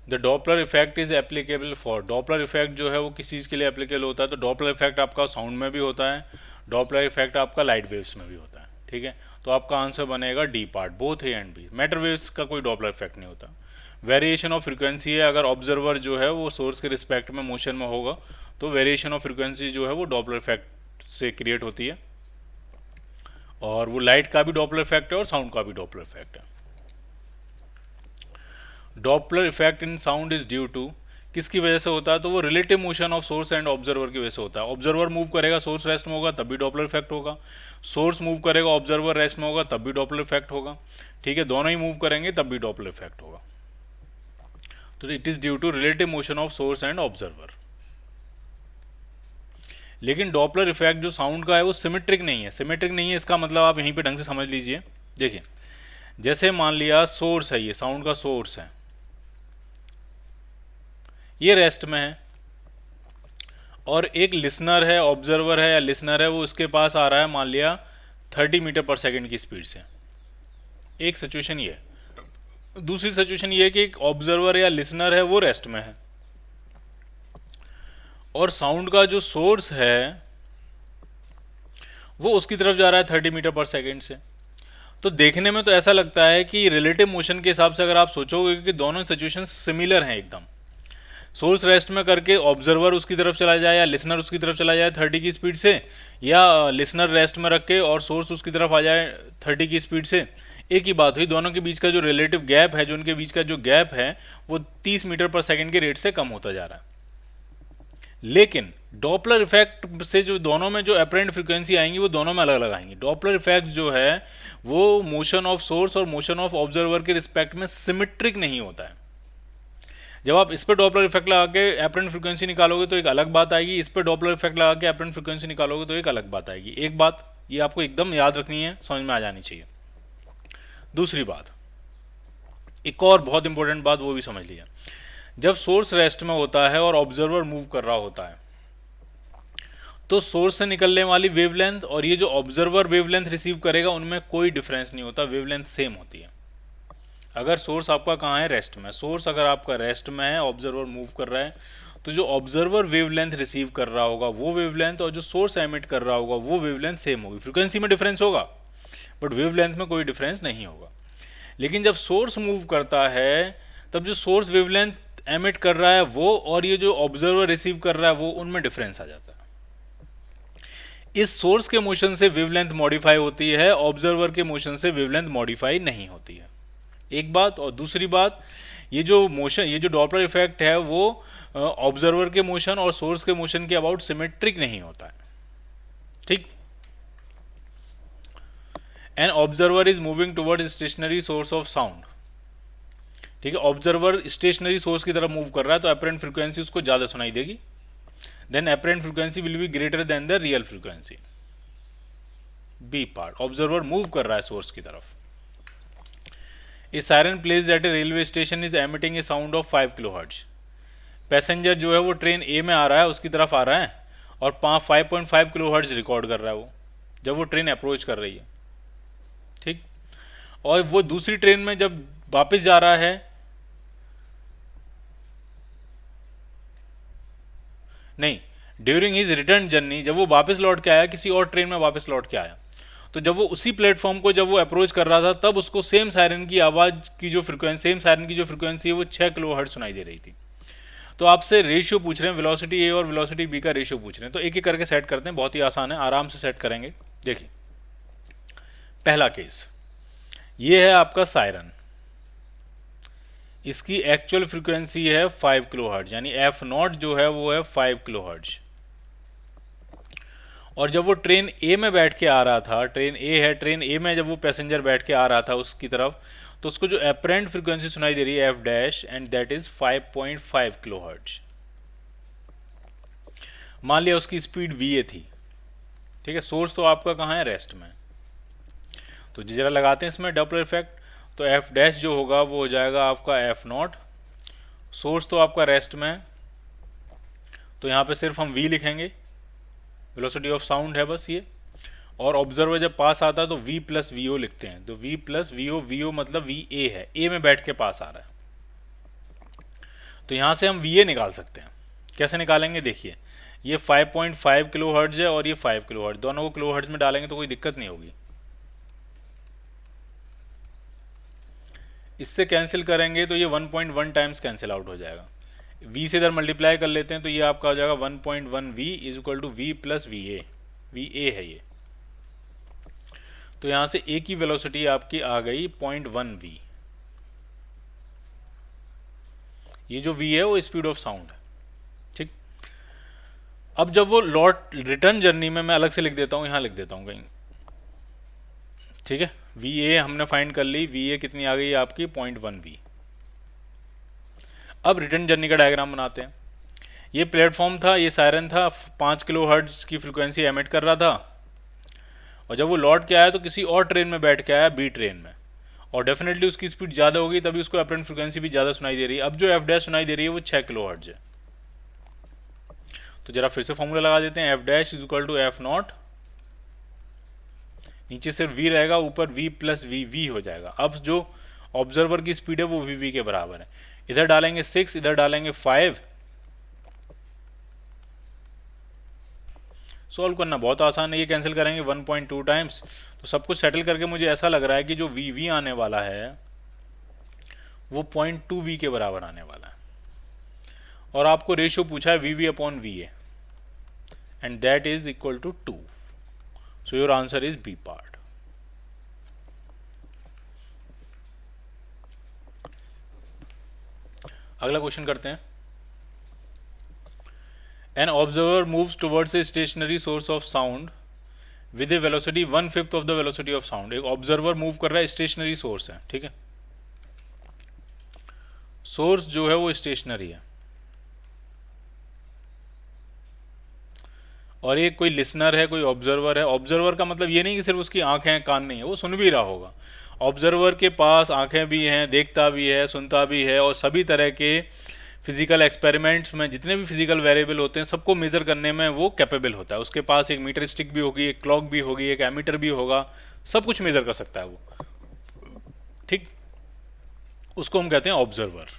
The Doppler effect is applicable for, Doppler effect जो है वो किस चीज़ के लिए एप्लीकेबल होता है, तो डॉपलर इफेक्ट आपका साउंड में भी होता है, डॉपलर इफेक्ट आपका लाइट वेव्स में भी होता है, ठीक है। तो आपका आंसर बनेगा D part, both A and B. Matter waves का कोई डॉपलर इफेक्ट नहीं होता। वेरिएशन ऑफ फ्रीक्वेंसी है, अगर ऑब्जर्वर जो है वो सोर्स के रिस्पेक्ट में मोशन में होगा तो वेरिएशन ऑफ फ्रीक्वेंसी जो है वो डॉपलर इफेक्ट से क्रिएट होती है, और वो लाइट का भी डॉपलर इफेक्ट है और साउंड का भी डॉपलर इफेक्ट है। Doppler effect in sound is due to, किसकी वजह से होता है, तो वो relative motion of source and observer की वजह से होता है। ऑब्जर्वर मूव करेगा, सोर्स रेस्ट में होगा, तब भी डॉपलर इफेक्ट होगा। सोर्स मूव करेगा, ऑब्जर्वर रेस्ट में होगा, तब भी डॉपलर इफेक्ट होगा, ठीक है। दोनों ही मूव करेंगे तब भी डॉपलर इफेक्ट होगा। तो it is due to relative motion of source and observer. लेकिन डॉपलर इफेक्ट जो साउंड का है वो सिमेट्रिक नहीं है। सिमेट्रिक नहीं है इसका मतलब आप यहीं पे ढंग से समझ लीजिए। देखिए, जैसे मान लिया सोर्स है, ये साउंड का सोर्स है, ये रेस्ट में है, और एक लिसनर है, ऑब्जर्वर है या लिसनर है, वो उसके पास आ रहा है मान लिया 30 मीटर पर सेकेंड की स्पीड से। एक सिचुएशन ये है। दूसरी सिचुएशन ये है कि एक ऑब्जर्वर या लिसनर है वो रेस्ट में है, और साउंड का जो सोर्स है वो उसकी तरफ जा रहा है 30 मीटर पर सेकेंड से। तो देखने में तो ऐसा लगता है कि रिलेटिव मोशन के हिसाब से अगर आप सोचोगे कि दोनों सिचुएशन सिमिलर हैं एकदम, सोर्स रेस्ट में करके ऑब्जर्वर उसकी तरफ चला जाए या लिसनर उसकी तरफ चला जाए 30 की स्पीड से, या लिसनर रेस्ट में रख के और सोर्स उसकी तरफ आ जाए 30 की स्पीड से, एक ही बात हुई। दोनों के बीच का जो रिलेटिव गैप है, जो उनके बीच का जो गैप है, वो 30 मीटर पर सेकेंड के रेट से कम होता जा रहा है। लेकिन डॉपलर इफेक्ट से जो दोनों में जो अपेरेंट फ्रीक्वेंसी आएंगी वो दोनों में अलग अलग आएंगी। डॉपलर इफेक्ट जो है वो मोशन ऑफ सोर्स और मोशन ऑफ ऑब्जर्वर के रिस्पेक्ट में सिमेट्रिक नहीं होता है। जब आप इस पर डॉपलर इफेक्ट लगा के एपरेंट फ्रीक्वेंसी निकालोगे तो एक अलग बात आएगी, इस पर डॉपलर इफेक्ट लगा के एपरेंट फ्रीक्वेंसी निकालोगे तो एक अलग बात आएगी। एक बात ये आपको एकदम याद रखनी है, समझ में आ जानी चाहिए। दूसरी बात, एक और बहुत इंपॉर्टेंट बात वो भी समझ लिया। जब सोर्स रेस्ट में होता है और ऑब्जर्वर मूव कर रहा होता है तो सोर्स से निकलने वाली वेवलेंथ और ये जो ऑब्जर्वर वेवलेंथ रिसीव करेगा उनमें कोई डिफरेंस नहीं होता, वेवलेंथ सेम होती है। अगर सोर्स आपका कहाँ है, रेस्ट में, सोर्स अगर आपका रेस्ट में है, ऑब्जर्वर मूव कर रहा है, तो जो ऑब्जर्वर वेवलेंथ रिसीव कर रहा होगा वो वेवलेंथ और जो सोर्स एमिट कर रहा होगा वो वेवलेंथ सेम होगी। फ्रीक्वेंसी में डिफरेंस होगा बट वेवलेंथ में कोई डिफरेंस नहीं होगा। लेकिन जब सोर्स मूव करता है तब जो सोर्स वेवलेंथ एमिट कर रहा है वो और ये जो ऑब्जर्वर रिसीव कर रहा है वो, उनमें डिफरेंस आ जाता है। इस सोर्स के मोशन से वेवलेंथ मॉडिफाई होती है, ऑब्जर्वर के मोशन से वेवलेंथ मॉडिफाई नहीं होती है। एक बात। और दूसरी बात, ये जो मोशन, ये जो डॉपलर इफेक्ट है वो ऑब्जर्वर के मोशन और सोर्स के मोशन के अबाउट सिमेट्रिक नहीं होता है, ठीक। An observer is moving toward stationary source of sound, ठीक है। ऑब्जर्वर स्टेशनरी सोर्स की तरफ मूव कर रहा है तो अपरेंट फ्रीक्वेंसी उसको ज्यादा सुनाई देगी, then apparent frequency will be greater than the real frequency. B part, observer move कर रहा है सोर्स की तरफ। A siren placed at a railway station is emitting a sound of 5 kilohertz. Passenger जो है वो ट्रेन ए में आ रहा है, उसकी तरफ आ रहा है और 5.5 किलोहर्ट्ज रिकॉर्ड कर रहा है वो, जब वो ट्रेन अप्रोच कर रही है, ठीक। और वो दूसरी ट्रेन में जब वापस जा रहा है, नहीं, ड्यूरिंग हिज रिटर्न जर्नी, जब वो वापस लौट के आया, किसी और ट्रेन में वापस लौट के आया, तो जब वो उसी प्लेटफॉर्म को जब वो अप्रोच कर रहा था तब उसको सेम सायरन की आवाज की जो फ्रीक्वेंसी, सेम सायरन की जो फ्रीक्वेंसी है वो 6 किलोहर्ट्ज सुनाई दे रही थी। तो आपसे रेशियो पूछ रहे हैं, वेलोसिटी ए और वेलोसिटी बी का रेशियो पूछ रहे हैं, तो एक एक करके सेट करते हैं, बहुत ही आसान है, आराम से सेट करेंगे। देखिए, पहला केस ये है आपका सायरन, इसकी एक्चुअल फ्रीक्वेंसी है 5 किलोहर्ट्ज, यानी एफ नॉट जो है वो है 5 किलोहर्ट्ज। और जब वो ट्रेन ए में बैठ के आ रहा था, ट्रेन ए है, ट्रेन ए में जब वो पैसेंजर बैठ के आ रहा था उसकी तरफ, तो उसको जो अपरेंट फ्रीक्वेंसी सुनाई दे रही है F dash, and that is 5.5 kilohertz. मान लिया उसकी स्पीड वी ए थी, ठीक है। सोर्स तो आपका कहाँ है, रेस्ट में। तो जरा लगाते हैं इसमें डॉपलर इफेक्ट, तो एफ डैश जो होगा वो हो जाएगा आपका एफ नॉट, सोर्स तो आपका रेस्ट में, तो यहाँ पे सिर्फ हम वी लिखेंगे, वेलोसिटी ऑफ साउंड है बस ये, और ऑब्जर्वर जब पास आता है तो v प्लस वी ओ लिखते हैं, तो v प्लस वी ओ मतलब वी ए है, ए में बैठ के पास आ रहा है। तो यहाँ से हम VA निकाल सकते हैं। कैसे निकालेंगे देखिए, ये 5.5 किलो हर्ट्ज है और ये 5 किलो हर्ट्ज, दोनों को किलो हर्ट्ज में डालेंगे तो कोई दिक्कत नहीं होगी। इससे कैंसिल करेंगे तो ये 1.1 टाइम्स कैंसिल आउट हो जाएगा। V से इधर मल्टीप्लाई कर लेते हैं तो ये आपका हो जाएगा 1.1 V is equal to V plus VA है ये। तो यहाँ से A की वेलोसिटी आपकी आ गई 0.1 V। ये जो V है वो स्पीड ऑफ साउंड है, ठीक। अब जब वो लौट रिटर्न जर्नी में, मैं अलग से लिख देता हूँ, यहाँ लिख देता हूँ कहीं, ठीक है। VA हमने फाइंड कर ली, VA कितनी आ गई आपकी 0.1 V। अब रिटर्न जर्नी का डायग्राम बनाते हैं। ये प्लेटफॉर्म था, ये सायरन था, 5 किलो हर्ट्ज की फ्रीक्वेंसी एमिट कर रहा था, और जब वो लौट के आया तो किसी और ट्रेन में बैठ के आया, B ट्रेन में, और डेफिनेटली उसकी स्पीड ज़्यादा होगी, तभी उसको अपरेंट फ्रीक्वेंसी भी ज़्यादा सुनाई दे रही है। अब जो F डैश सुनाई दे रही है वो 6 किलो हर्ट्ज है। तो जरा फिर से फॉर्मूला लगा देते हैं, F dash is equal to F nought, नीचे सिर्फ V रहेगा, ऊपर V प्लस V हो जाएगा। अब जो ऑब्जर्वर की स्पीड है वो VV के बराबर है। इधर डालेंगे 6, इधर डालेंगे 5। सॉल्व करना बहुत आसान है, ये कैंसिल करेंगे 1.2 टाइम्स। तो सब कुछ सेटल करके मुझे ऐसा लग रहा है कि जो VV आने वाला है वो 0.2 V के बराबर आने वाला है, और आपको रेशियो पूछा है VV upon VA, and that is equal to 2। So your answer is B part. अगला क्वेश्चन करते हैं। An observer moves towards a stationary source of sound with a velocity 1/5 of the velocity of sound। एक observer move कर रहा है, stationery source है, ठीक है। सोर्स जो है वो स्टेशनरी है, और ये कोई लिसनर है, कोई ऑब्जर्वर है। ऑब्जर्वर का मतलब ये नहीं कि सिर्फ उसकी आंखें हैं, कान नहीं है, वो सुन भी रहा होगा। ऑब्जर्वर के पास आंखें भी हैं, देखता भी है, सुनता भी है, और सभी तरह के फिजिकल एक्सपेरिमेंट्स में जितने भी फिजिकल वेरिएबल होते हैं सबको मेजर करने में वो कैपेबल होता है। उसके पास एक मीटर स्टिक भी होगी, एक क्लॉक भी होगी, एक एमीटर भी होगा, सब कुछ मेजर कर सकता है वो, ठीक। उसको हम कहते हैं ऑब्जर्वर।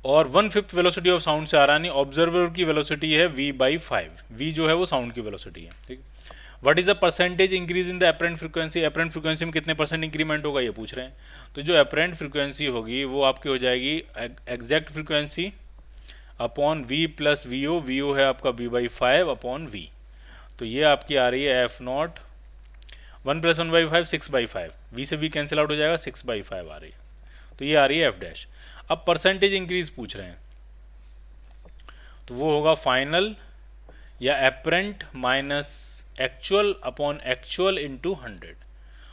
और 1/5 वेलोसिटी ऑफ साउंड से आ रहा है, नहीं, ऑब्जर्वर की वेलोसिटी है V/5। V जो है वो साउंड की वेलोसिटी है, ठीक। What is the percentage increase in the apparent frequency. Apparent frequency में कितने परसेंट इंक्रीमेंट होगा ये पूछ रहे हैं। तो जो अपरेंट फ्रीक्वेंसी होगी वो आपकी हो जाएगी exact frequency upon V plus VO है आपका B/5 अपॉन V। तो ये आपकी आ रही है F नॉट 1 + 1/5 6/5। V से V कैंसिल आउट हो जाएगा, 6/5 आ रही है। तो ये आ रही है F डैश। अब परसेंटेज इंक्रीज पूछ रहे हैं, तो वो होगा फाइनल या apparent minus actual upon actual into 100।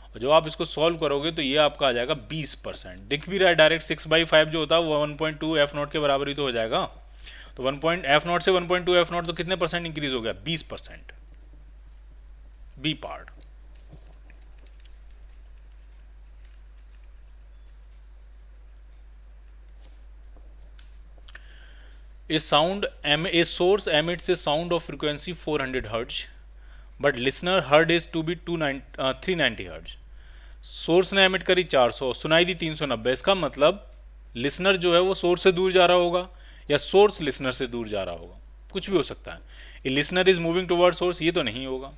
और जब आप इसको सॉल्व करोगे तो ये आपका आ जाएगा 20%। दिख भी रहा है डायरेक्ट, 6/5 जो होता है वो 1.2 F नॉट के बराबर ही तो हो जाएगा। तो 1. F नॉट से 1.2 F नॉट तो कितने परसेंट इंक्रीज हो गया, 20%। B part. A source emits a sound of frequency 400 Hz, but listener heard is to be 390 Hz। Source ने एमिट करी 400, सुनाई दी 390। इसका मतलब लिसनर जो है वो सोर्स से दूर जा रहा होगा, या सोर्स लिसनर से दूर जा रहा होगा, कुछ भी हो सकता है। ए listener is moving toward source, ये तो नहीं होगा।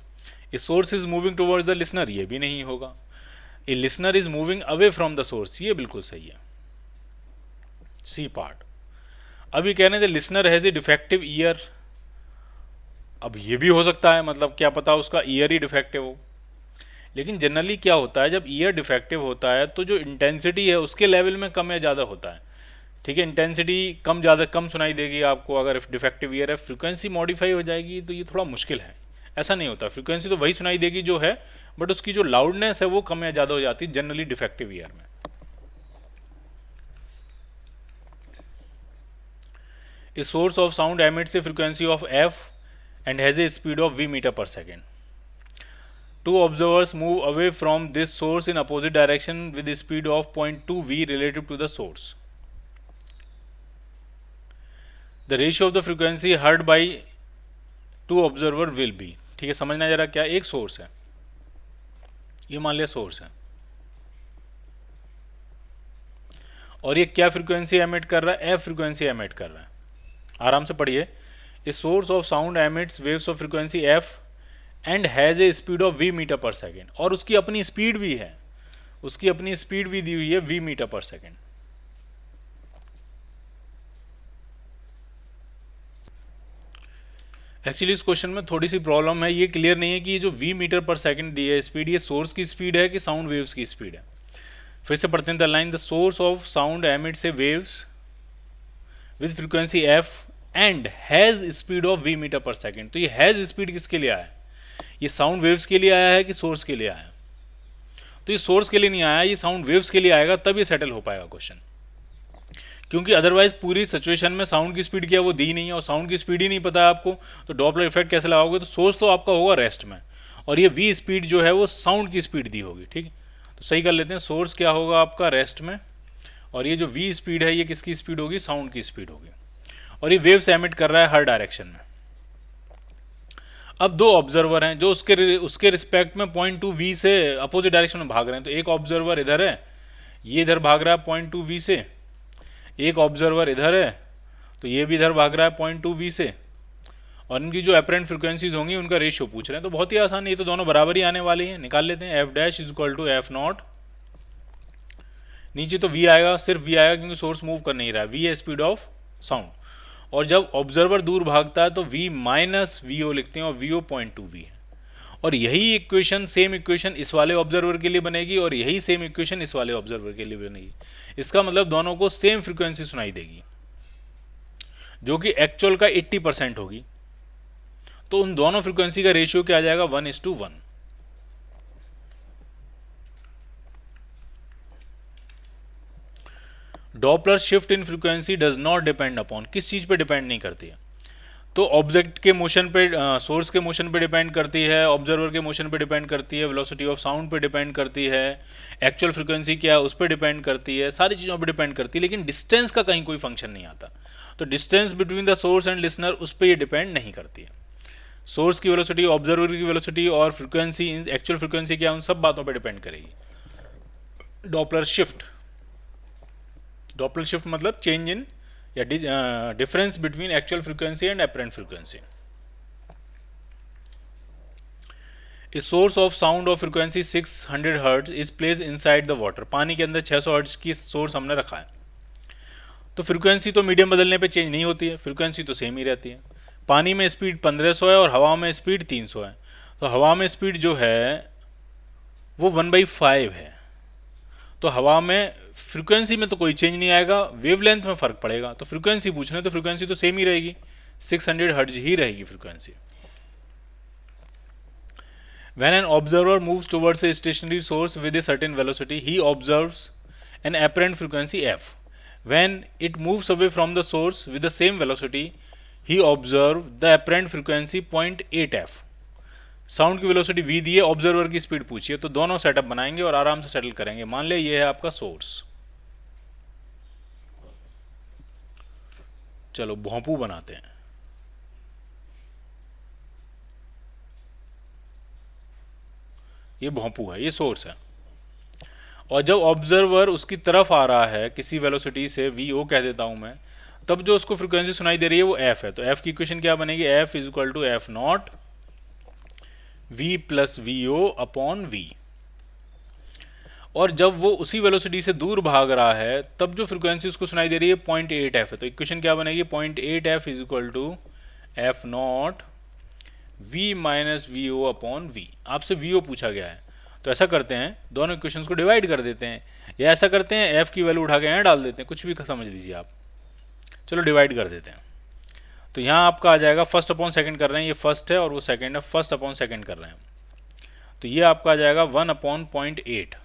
A source is moving towards the listener, ये भी नहीं होगा। ए listener is moving away from the source, ये बिल्कुल सही है, सी पार्ट। अभी कह रहे थे listener has a defective year. अब ये भी हो सकता है, मतलब क्या पता उसका ईयर ही डिफेक्टिव हो। लेकिन जनरली क्या होता है, जब ईयर डिफेक्टिव होता है तो जो इंटेंसिटी है उसके लेवल में कम या ज़्यादा होता है, ठीक है। इंटेंसिटी कम ज़्यादा कम सुनाई देगी आपको अगर डिफेक्टिव ईयर है। फ्रीक्वेंसी मॉडिफाई हो जाएगी, तो ये थोड़ा मुश्किल है। ऐसा नहीं होता, फ्रीक्वेंसी तो वही सुनाई देगी जो है, बट उसकी जो लाउडनेस है वो कम या ज़्यादा हो जाती है जनरली डिफेक्टिव ईयर में। A source of sound emits a frequency of F and has a speed of V meter per second. Two observers move away from this source in opposite direction with a speed of 0.2 V relative to the source. The ratio of the frequency heard by two observer will be, ठीक है। समझना जरा, क्या एक source है, ये मान लिया सोर्स है, और ये क्या फ्रीक्वेंसी एमिट कर रहा है, एफ फ्रीक्वेंसी एमिट कर रहा है। आराम से पढ़िए, a source of sound emits waves of frequency F and has a speed of V meter per second, और उसकी अपनी स्पीड भी है, उसकी अपनी स्पीड भी दी हुई है we meter per second. Actually इस क्वेश्चन में थोड़ी सी प्रॉब्लम है, ये क्लियर नहीं है कि ये जो वी मीटर पर सेकंड दी है स्पीड, ये सोर्स की स्पीड है कि साउंड वेव्स की स्पीड है। फिर से पढ़ते हैं, the line the source of sound emits a waves with frequency F and has speed of V meter per second. तो ये हैज स्पीड किसके लिए आया है, ये साउंड वेव्स के लिए आया है कि सोर्स के लिए आया है? तो ये सोर्स के लिए नहीं आया, ये साउंड वेव्स के लिए आएगा, तब ये सेटल हो पाएगा क्वेश्चन, क्योंकि अदरवाइज पूरी सिचुएशन में साउंड की स्पीड क्या है वो दी नहीं है, और साउंड की स्पीड ही नहीं पता है आपको, तो डॉपलर इफेक्ट कैसे लगाओगे? तो सोर्स तो आपका होगा रेस्ट में, और ये वी स्पीड जो है वो साउंड की स्पीड दी होगी। ठीक है, तो सही कर लेते हैं, सोर्स क्या होगा आपका रेस्ट में, और ये जो वी स्पीड है ये किसकी स्पीड होगी, साउंड की स्पीड होगी, और ये वेव्स एमिट कर रहा है हर डायरेक्शन में। अब दो ऑब्जर्वर हैं जो उसके रिस्पेक्ट में 0.2 वी से अपोजिट डायरेक्शन में भाग रहे हैं। तो एक ऑब्जर्वर इधर है, ये इधर भाग रहा है 0.2 वी से, एक ऑब्जर्वर इधर है तो ये भी इधर भाग रहा है 0.2 वी से, और इनकी जो अपरेंट फ्रीक्वेंसीज होंगी उनका रेशियो पूछ रहे हैं। तो बहुत ही आसान है, ये तो दोनों बराबर ही आने वाली हैं, निकाल लेते हैं। F dash is equal to F nought, नीचे तो वी आएगा, सिर्फ वी आएगा क्योंकि सोर्स मूव कर नहीं रहा है, वी है स्पीड ऑफ साउंड, और जब ऑब्जर्वर दूर भागता है तो वी माइनस वी ओ लिखते हैं, और वी ओ 0.2 वी है। और यही इक्वेशन, सेम इक्वेशन इस वाले ऑब्जर्वर के लिए बनेगी, और यही सेम इक्वेशन इस वाले ऑब्जर्वर के लिए बनेगी। इसका मतलब दोनों को सेम फ्रीक्वेंसी सुनाई देगी, जो कि एक्चुअल का 80% होगी। तो उन दोनों फ्रीक्वेंसी का रेशियो क्या आ जाएगा, 1:1। Doppler shift in frequency does not depend upon, किस चीज पे डिपेंड नहीं करती है? तो ऑब्जेक्ट के मोशन पे, सोर्स के मोशन पे डिपेंड करती है, ऑब्जर्वर के मोशन पे डिपेंड करती है, वेलोसिटी ऑफ साउंड पे डिपेंड करती है, एक्चुअल फ्रीक्वेंसी क्या है उस पर डिपेंड करती है, सारी चीज़ों पे डिपेंड करती है, लेकिन डिस्टेंस का कहीं कोई फंक्शन नहीं आता। तो distance between the source and listener उस पर ये डिपेंड नहीं करती है। सोर्स की वेलोसिटी, ऑब्जर्वर की वेलोसिटी और फ्रीक्वेंसी, एक्चुअल फ्रीक्वेंसी क्या है, उन सब बातों पर डिपेंड करेगी। डॉपलर शिफ्ट, डॉपलर शिफ्ट मतलब चेंज इन या difference between actual frequency and apparent frequency. A source of sound of frequency 600 hertz is place inside the water, पानी के अंदर 600 हर्ट्ज की सोर्स हमने रखा है। तो फ्रीक्वेंसी तो मीडियम बदलने पे चेंज नहीं होती है, फ्रीक्वेंसी तो सेम ही रहती है। पानी में स्पीड 1500 है और हवा में स्पीड 300 है। तो हवा में स्पीड जो है वो 1/5 है। तो हवा में फ्रीक्वेंसी में तो कोई चेंज नहीं आएगा, वेवलेंथ में फर्क पड़ेगा। तो फ्रीक्वेंसी पूछ रहे हैं तो फ्रीक्वेंसी तो सेम ही रहेगी, 600 हर्ट्ज ही रहेगी frequency. When an observer moves towards a stationary source with a certain velocity, he observes an apparent frequency f. When it moves away from the source with the same velocity, he observes the apparent frequency 0.8 f. Sound की velocity v दी है, observer की speed पूछिए, तो दोनों setup बनाएंगे और आराम से सेटल करेंगे। मान ले ये है आपका सोर्स, चलो भोंपू बनाते हैं। ये भोंपू है, ये सोर्स है, और जब ऑब्जर्वर उसकी तरफ आ रहा है किसी वेलोसिटी से, वी ओ कह देता हूं मैं, तब जो उसको फ्रीक्वेंसी सुनाई दे रही है वो एफ है। तो एफ की इक्वेशन क्या बनेगी, F is equal to F nought V plus V O upon V. और जब वो उसी वेलोसिटी से दूर भाग रहा है तब जो फ्रीक्वेंसी उसको सुनाई दे रही है 0.8 एफ है। तो इक्वेशन क्या बनेगी, 0.8 F is equal to F nought V minus V O upon V. आपसे वी ओ पूछा गया है, तो ऐसा करते हैं दोनों इक्वेशंस को डिवाइड कर देते हैं, या ऐसा करते हैं एफ की वैल्यू उठा के यहाँ डाल देते हैं, कुछ भी समझ लीजिए आप। चलो डिवाइड कर देते हैं। तो यहाँ आपका आ जाएगा, फर्स्ट अपॉन सेकंड कर रहे हैं, ये फर्स्ट है और वो सेकंड है, फर्स्ट अपॉन सेकंड कर रहे हैं। तो ये आपका आ जाएगा 1/0.8,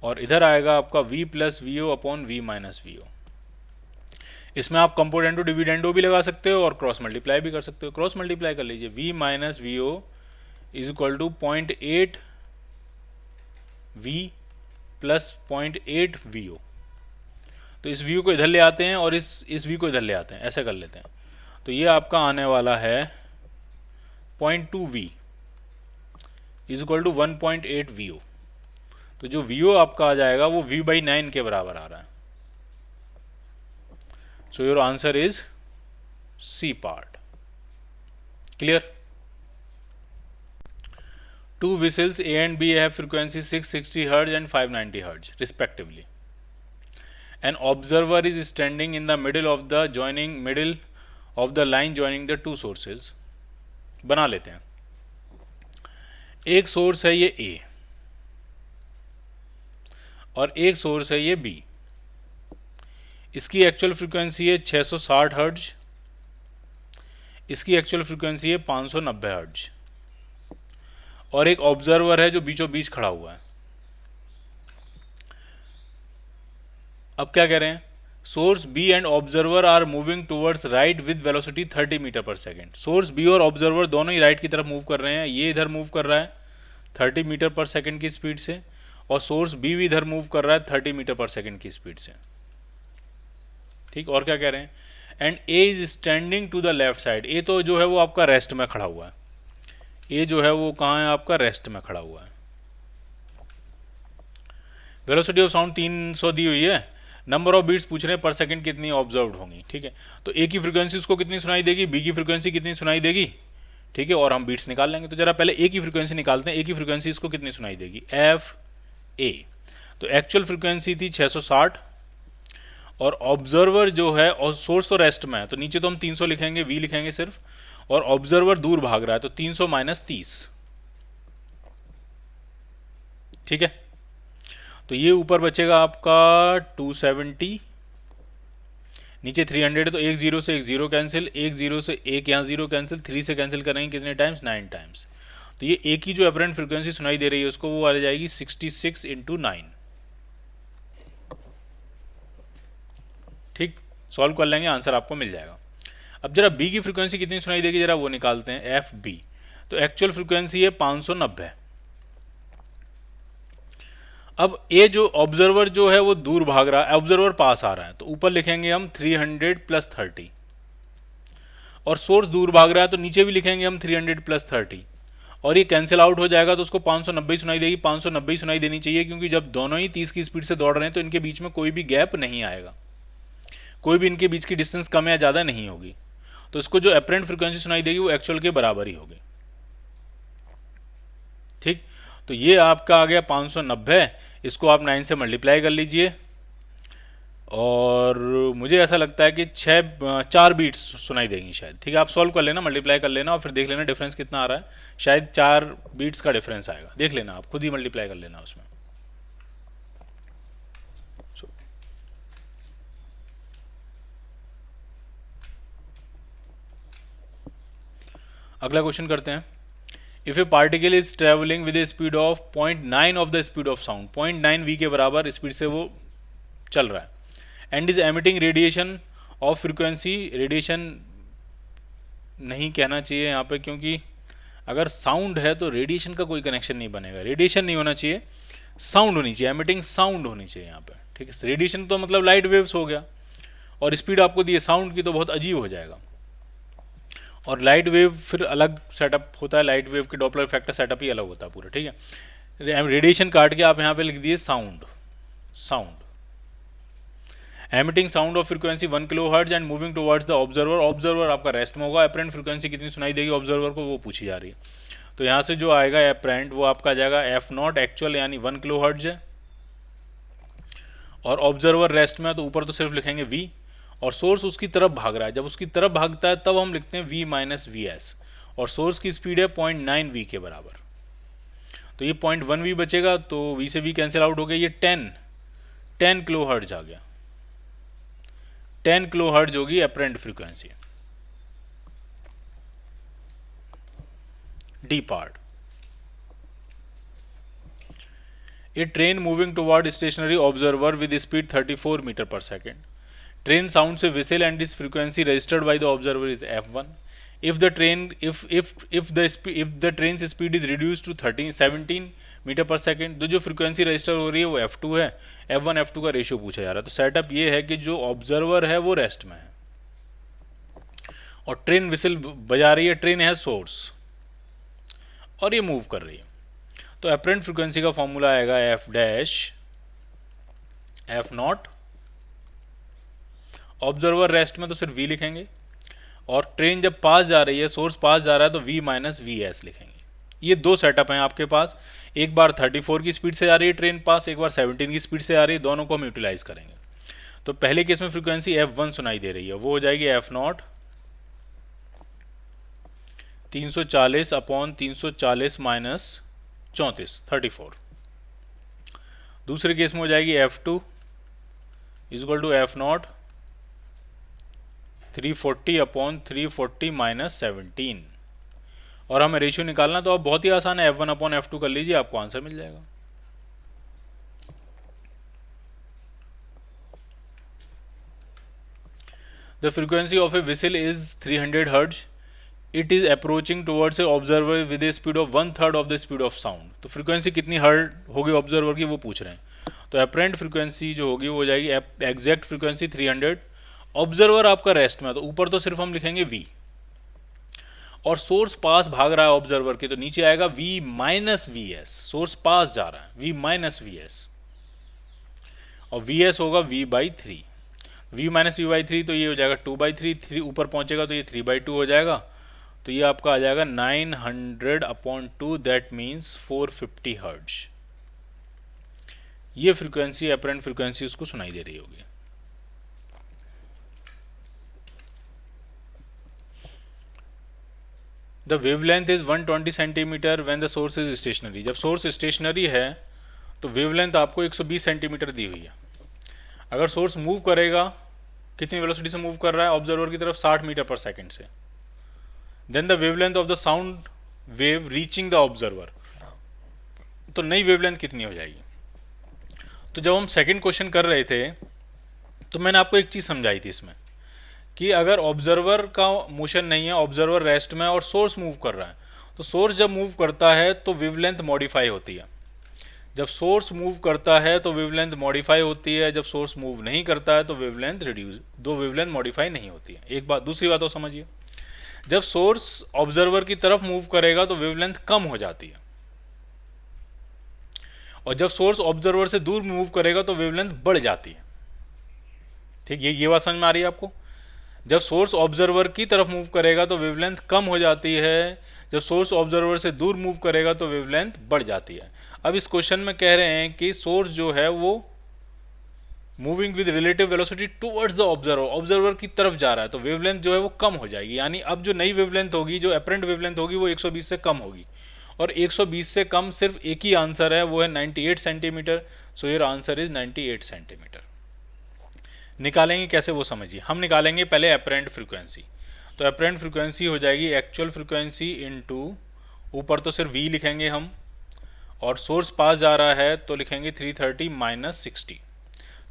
और इधर आएगा आपका v plus V O upon V minus V O. इसमें आप कंपोनेंटो डिविडेंडो भी लगा सकते हो और क्रॉस मल्टीप्लाई भी कर सकते हो। क्रॉस मल्टीप्लाई कर लीजिए, v minus V O is equal to 0.8 v plus 0.8 V O. तो इस v को इधर ले आते हैं और इस v को इधर ले आते हैं, ऐसे कर लेते हैं। तो ये आपका आने वाला है 0.2 v is equal to 1.8 V O. तो जो वी ओ आपका आ जाएगा वो v/9 के बराबर आ रहा है। So your answer is C part. Clear? Two whistles A and B have frequencies 660 Hz and 590 Hz respectively. An observer is standing in the middle of the line joining the two sources. बना लेते हैं. एक source है ये A और एक source है ये B. इसकी एक्चुअल फ्रीक्वेंसी है 660 हर्ट्ज, इसकी एक्चुअल फ्रीक्वेंसी है 590 हर्ट्ज, और एक ऑब्जर्वर है जो बीचों बीच खड़ा हुआ है. अब क्या कह रहे हैं? Source B and observer are moving towards right with velocity 30 meter per second. Source B और ऑब्जर्वर दोनों ही राइट की तरफ मूव कर रहे हैं. ये इधर मूव कर रहा है 30 मीटर पर सेकेंड की स्पीड से, और सोर्स बी भी इधर मूव कर रहा है 30 मीटर पर सेकेंड की स्पीड से. ठीक. और क्या कह रहे हैं? And A is standing to the left side. A तो जो है वो आपका रेस्ट में खड़ा हुआ है. ए जो है वो कहाँ है? आपका रेस्ट में खड़ा हुआ है. वेलोसिटी ऑफ साउंड 300 दी हुई है. नंबर ऑफ बीट्स पूछ रहे हैं पर सेकंड कितनी ऑब्जर्व होंगी. ठीक है. तो ए की फ्रीक्वेंसी उसको कितनी सुनाई देगी, बी की फ्रीक्वेंसी कितनी सुनाई देगी. ठीक है. और हम बीट्स निकाल लेंगे. तो जरा पहले ए की फ्रीक्वेंसी निकालते हैं. ए की फ्रीक्वेंसी इसको कितनी सुनाई देगी? F A. तो एक्चुअल फ्रीक्वेंसी थी 660, और ऑब्जर्वर जो है, और सोर्स तो रेस्ट में है, तो नीचे तो हम 300 लिखेंगे, वी लिखेंगे सिर्फ, और ऑब्जर्वर दूर भाग रहा है तो 300 माइनस 30. ठीक है. तो ये ऊपर बचेगा आपका 270, नीचे 300 है, तो एक जीरो से एक जीरो कैंसिल, एक जीरो से एक यहाँ जीरो कैंसिल, 3 से कैंसिल करेंगे कितने टाइम्स? 9 टाइम्स. तो ये एक ही जो अपरेंट फ्रीक्वेंसी सुनाई दे रही है उसको वो आ जाएगी 66 इंटू 9. ठीक. सॉल्व कर लेंगे, आंसर आपको मिल जाएगा. अब जरा बी की फ्रीक्वेंसी कितनी सुनाई देगी, जरा वो निकालते हैं. F B. तो एक्चुअल फ्रीक्वेंसी है 590. अब ए जो ऑब्जर्वर जो है वो दूर भाग रहा है, ऑब्जर्वर पास आ रहा है, तो ऊपर लिखेंगे हम 300 प्लस 30, और सोर्स दूर भाग रहा है तो नीचे भी लिखेंगे हम 300 प्लस 30, और ये कैंसिल आउट हो जाएगा तो उसको 590 सुनाई देगी. 590 सुनाई देनी चाहिए क्योंकि जब दोनों ही 30 की स्पीड से दौड़ रहे हैं तो इनके बीच में कोई भी गैप नहीं आएगा, कोई भी इनके बीच की डिस्टेंस कम या ज़्यादा नहीं होगी. तो इसको जो अपरेंट फ्रीक्वेंसी सुनाई देगी वो एक्चुअल के बराबर ही होगी. ठीक. तो ये आपका आ गया 590. इसको आप 9 से मल्टीप्लाई कर लीजिए, और मुझे ऐसा लगता है कि 4 बीट्स सुनाई देंगी शायद. ठीक है. आप सॉल्व कर लेना, मल्टीप्लाई कर लेना, और फिर देख लेना डिफरेंस कितना आ रहा है. शायद 4 बीट्स का डिफरेंस आएगा. देख लेना, आप खुद ही मल्टीप्लाई कर लेना उसमें. अगला क्वेश्चन करते हैं. If a particle is travelling with a speed of 0.9 of the speed of sound, 0.9 V के बराबर स्पीड से वो चल रहा है, and is emitting radiation of frequency. Radiation नहीं कहना चाहिए यहाँ पे, क्योंकि अगर साउंड है तो रेडिएशन का कोई कनेक्शन नहीं बनेगा. रेडिएशन नहीं होना चाहिए, साउंड होनी चाहिए, एमिटिंग साउंड होनी चाहिए यहाँ पे. ठीक है. रेडिएशन तो मतलब लाइट वेव्स हो गया, और स्पीड आपको दी है साउंड की, तो बहुत अजीब हो जाएगा. और लाइट वेव फिर अलग सेटअप होता है, लाइट वेव के डॉपलर फैक्टर सेटअप ही अलग होता है पूरा. ठीक है. रेडिएशन काट के आप यहाँ पे लिख दिए sound. Sound emitting sound of frequency 1 kilo hertz and moving towards the observer. Observer आपका रेस्ट में होगा. अपरेंट फ्रीक्वेंसी कितनी सुनाई देगी ऑब्जर्वर को, वो पूछी जा रही है. तो यहाँ से जो आएगा अपरेंट वो आपका आ जाएगा एफ नॉट. एक्चुअल यानी 1 किलो हर्ट्ज है, और ऑब्जर्वर रेस्ट में है तो ऊपर तो सिर्फ लिखेंगे वी, और सोर्स उसकी तरफ भाग रहा है. जब उसकी तरफ भागता है तब हम लिखते हैं v माइनस वी एस, और सोर्स की स्पीड है 0.9 वी के बराबर. तो ये 0.1 वी बचेगा, तो v से v कैंसिल आउट हो गया. ये 10 किलो हर्ट्ज आ गया. 10 किलो हर्ट्ज होगी apparent frequency. D part. A train moving toward stationary observer with speed 34 meter per second. Train sounds a whistle and its frequency registered by the observer is f1. If the train's speed is reduced to 17 metre per second, तो जो frequency register हो रही है वो f2 है. f1 f2 का ratio पूछा जा रहा है. तो सेटअप ये है कि जो ऑब्जर्वर है वो रेस्ट में है, और ट्रेन विसल बजा रही है. ट्रेन है सोर्स, और ये मूव कर रही है. तो अपरेंट फ्रीक्वेंसी का फॉर्मूला आएगा f dash f not observer rest में तो सिर्फ v लिखेंगे, और ट्रेन जब पास जा रही है, सोर्स पास जा रहा है, तो v माइनस वी एस लिखेंगे। ये दो सेटअप हैं आपके पास, एक बार 34 की स्पीड से आ रही है ट्रेन पास, एक बार 17 की स्पीड से आ रही है, दोनों को हम यूटिलाइज करेंगे। तो पहले केस में फ्रीक्वेंसी f1 सुनाई दे रही है, वो हो जाएगी f नॉट 340 अपॉन 340 माइनस 34। दूसरे केस में हो जाएगी f2 equal to f nought 340 upon 340 minus 17। और हमें रेशियो निकालना, तो अब बहुत ही आसान है, f1 अपॉन f2 कर लीजिए, आपको आंसर मिल जाएगा। The frequency of a whistle is 300 Hz. It is approaching towards a observer with a speed of 1/3 of the speed of sound. तो फ्रीक्वेंसी कितनी हर्ट होगी ऑब्जर्वर की, वो पूछ रहे हैं। तो अप्रेंट फ्रीक्वेंसी जो होगी वो हो जाएगी एग्जैक्ट फ्रीक्वेंसी 300। ऑब्जर्वर आपका रेस्ट में है, तो ऊपर तो सिर्फ हम लिखेंगे v, और सोर्स पास भाग रहा है ऑब्जर्वर के, तो नीचे आएगा v minus V S. Source पास जा रहा है, v माइनस वी एस, और वी एस होगा v/3। v माइनस v/3, तो ये हो जाएगा 2/3, 3 ऊपर पहुंचेगा तो ये 3/2 हो जाएगा, तो ये आपका आ जाएगा 900 अपॉन 2, दैट मीन्स 450 हर्ट्ज। ये फ्रीक्वेंसी, अपरेंट फ्रीक्वेंसी उसको सुनाई दे रही होगी। The wavelength is 120 centimetre when the source is stationary. जब सोर्स स्टेशनरी है तो वेवलेंथ आपको 120 सेंटीमीटर दी हुई है। अगर सोर्स मूव करेगा, कितनी वेलोसिटी से मूव कर रहा है ऑब्जर्वर की तरफ, 60 मीटर पर सेकंड से, then the wavelength of the sound wave reaching the observer, तो नई वेवलेंथ कितनी हो जाएगी। तो जब हम सेकंड क्वेश्चन कर रहे थे तो मैंने आपको एक चीज समझाई थी इसमें, कि अगर ऑब्जर्वर का मोशन नहीं है, ऑब्जर्वर रेस्ट में और सोर्स मूव कर रहा है, तो सोर्स जब मूव करता है तो वेवलेंथ मॉडिफाई होती है। जब सोर्स मूव करता है तो वेवलेंथ मॉडिफाई होती है, जब सोर्स मूव नहीं करता है तो वेवलेंथ रिड्यूस, दो वेवलेंथ मॉडिफाई नहीं होती है। एक बात, दूसरी बात और समझिए, जब सोर्स ऑब्जर्वर की तरफ मूव करेगा तो वेवलेंथ कम हो जाती है, और जब सोर्स ऑब्जर्वर से दूर मूव करेगा तो वेवलेंथ बढ़ जाती है। ठीक, ये बात समझ में आ रही है आपको। जब सोर्स ऑब्जर्वर की तरफ मूव करेगा तो वेवलेंथ कम हो जाती है, जब सोर्स ऑब्जर्वर से दूर मूव करेगा तो वेवलेंथ बढ़ जाती है। अब इस क्वेश्चन में कह रहे हैं कि सोर्स जो है वो moving with relative velocity towards the observer, observer की तरफ जा रहा है, तो वेवलेंथ जो है वो कम हो जाएगी। यानी अब जो नई वेवलेंथ होगी, जो अपरेंट वेवलेंथ होगी, वो 120 से कम होगी, और 120 से कम सिर्फ एक ही आंसर है, वो है 98 centimetre. So your answer is 98 centimetre. निकालेंगे कैसे वो समझिए। हम निकालेंगे पहले अपरेंट फ्रीक्वेंसी। तो अपरेंट फ्रीक्वेंसी हो जाएगी एक्चुअल फ्रीक्वेंसी इनटू, ऊपर तो सिर्फ v लिखेंगे हम, और सोर्स पास जा रहा है तो लिखेंगे 330 माइनस 60।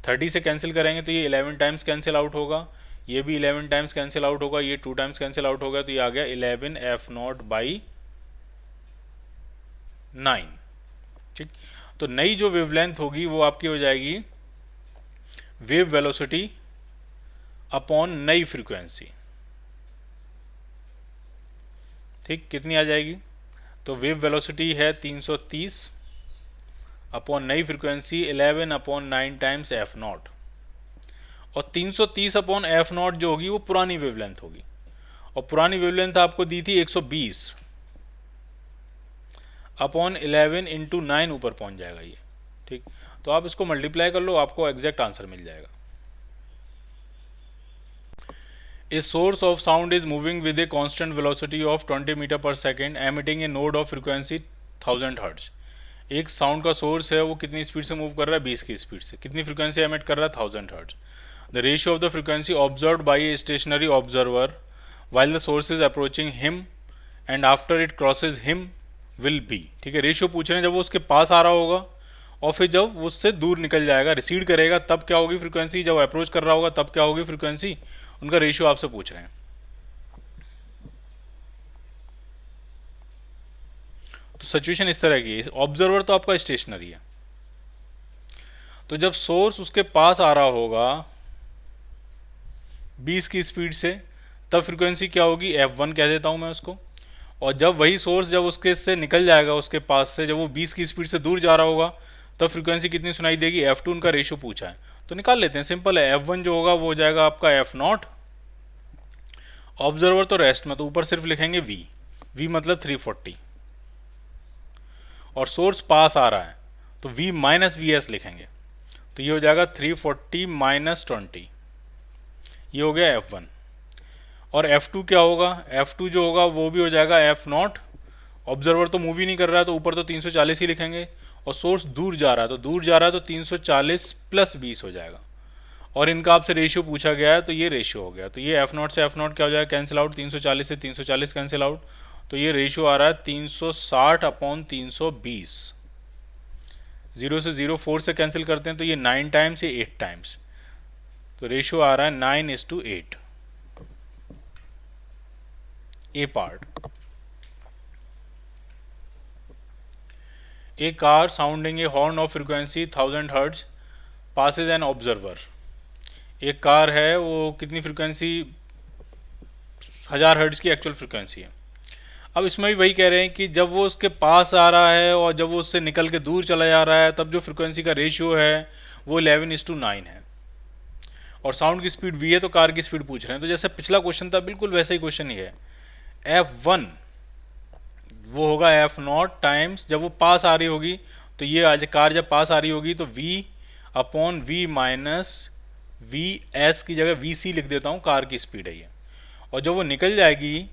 30 से कैंसिल करेंगे तो ये 11 टाइम्स कैंसिल आउट होगा, ये भी 11 टाइम्स कैंसिल आउट होगा, ये 2 टाइम्स कैंसिल आउट होगा, तो ये आ गया 11 f नॉट बाई 9। ठीक, तो नई जो वेवलेंथ होगी वो आपकी हो जाएगी वेव वेलोसिटी अपॉन नई फ्रीक्वेंसी। ठीक, कितनी आ जाएगी, तो वेव वेलोसिटी है 330 अपॉन नई frequency 11 upon 9 times F not, और 330 अपॉन एफ नॉट जो होगी वो पुरानी वेवलेंथ होगी, और पुरानी वेवलेंथ आपको दी थी 120 अपॉन 11 इंटू 9 ऊपर पहुंच जाएगा ये। ठीक, तो आप इसको मल्टीप्लाई कर लो, आपको एग्जैक्ट आंसर मिल जाएगा। A source of sound is moving with a constant velocity of 20 meter per second emitting a node of frequency 1000 hertz. एक साउंड का सोर्स है, वो कितनी स्पीड से मूव कर रहा है, 20 की स्पीड से। कितनी फ्रीक्वेंसी एमिट कर रहा है, 1000 hertz. The ratio of the frequency observed bye a stationary observer while the source is approaching him and after it crosses him will be। ठीक है, रेशियो पूछ रहे हैं जब वो उसके पास आ रहा होगा और फिर जब वो उससे दूर निकल जाएगा, रिसीड करेगा, तब क्या होगी फ्रीक्वेंसी, जब अप्रोच कर रहा होगा तब क्या होगी फ्रीक्वेंसी, उनका रेशियो आपसे पूछ रहे हैं। तो सिचुएशन इस तरह की है, ऑब्जर्वर तो आपका स्टेशनरी है, तो जब सोर्स उसके पास आ रहा होगा 20 की स्पीड से, तब फ्रीक्वेंसी क्या होगी, f1 कह देता हूं मैं उसको। और जब वही सोर्स जब उसके से निकल जाएगा, उसके पास से, जब वो 20 की स्पीड से दूर जा रहा होगा, तब फ्रीक्वेंसी कितनी सुनाई देगी, f2। उनका रेशियो पूछा है, तो निकाल लेते हैं, सिंपल है। F1 जो होगा वो हो जाएगा आपका F0, ऑब्जर्वर तो रेस्ट में, तो ऊपर सिर्फ लिखेंगे V मतलब 340, और सोर्स पास आ रहा है तो V माइनस VS लिखेंगे, तो ये हो जाएगा 340 माइनस 20, ये हो गया F1। और F2 क्या होगा, F2 जो होगा वो भी हो जाएगा F0, ऑब्जर्वर तो मूव ही नहीं कर रहा है तो ऊपर तो 340 ही लिखेंगे, और सोर्स दूर जा रहा है तो दूर जा रहा है तो 340 प्लस 20 हो जाएगा, और इनका आपसे रेशियो पूछा गया है तो ये रेशियो हो गया, तो ये F0 से F0 क्या हो जाएगा, कैंसिल आउट, 340 से 340 कैंसिल आउट, तो ये रेशियो आ रहा है 360/320, 0 से 0 4 से कैंसिल करते हैं तो ये 9 टाइम्स, ये 8 टाइम्स, तो रेशियो आ रहा है 9:8। A part, a car sounding a horn of frequency 1000 hertz passes an observer. एक कार है वो कितनी फ्रीक्वेंसी, 1000 हर्ट्ज की एक्चुअल फ्रीक्वेंसी है। अब इसमें भी वही कह रहे हैं कि जब वो उसके पास आ रहा है और जब वो उससे निकल के दूर चला जा रहा है तब जो फ्रीक्वेंसी का रेशियो है वो 11:9 है, और साउंड की स्पीड v है, तो कार की स्पीड पूछ रहे हैं। तो जैसे पिछला क्वेश्चन था बिल्कुल वैसा ही क्वेश्चन ही है। F1 वो होगा F0 टाइम्स, जब वो पास आ रही होगी तो ये आज कार जब पास आ रही होगी तो V/V माइनस VS की जगह VC लिख देता हूँ, कार की स्पीड है ये। और जब वो निकल जाएगी,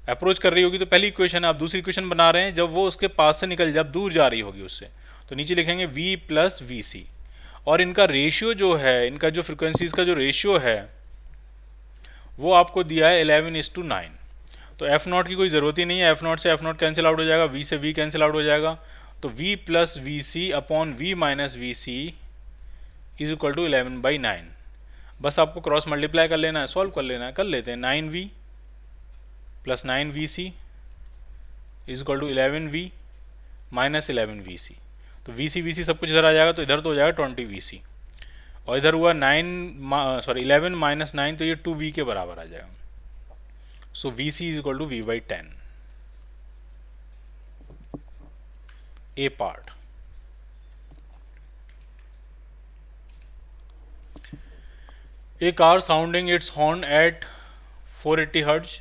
अप्रोच कर रही होगी, तो पहली इक्वेशन है, आप दूसरी इक्वेशन बना रहे हैं, जब वो उसके पास से निकल, जब दूर जा रही होगी उससे, तो नीचे लिखेंगे V प्लस VC, और इनका रेशियो जो है, इनका जो फ्रिक्वेंसीज का जो रेशियो है वो आपको दिया है 11:9, तो F0 की कोई ज़रूरत ही नहीं है, F0 से F0 कैंसिल आउट हो जाएगा, V से V कैंसिल आउट हो जाएगा, तो V plus VC upon V minus VC is equal to 11/9। बस आपको क्रॉस मल्टीप्लाई कर लेना है, सॉल्व कर लेना है, कर लेते हैं। 9V plus 9VC is equal to 11V minus 11VC, तो VC सब कुछ इधर आ जाएगा, तो इधर तो हो जाएगा 20VC, और इधर हुआ 11 माइनस 9, तो ये 2V के बराबर आ जाएगा। So VC is equal to V/10। A part, a car sounding its horn at 480 Hz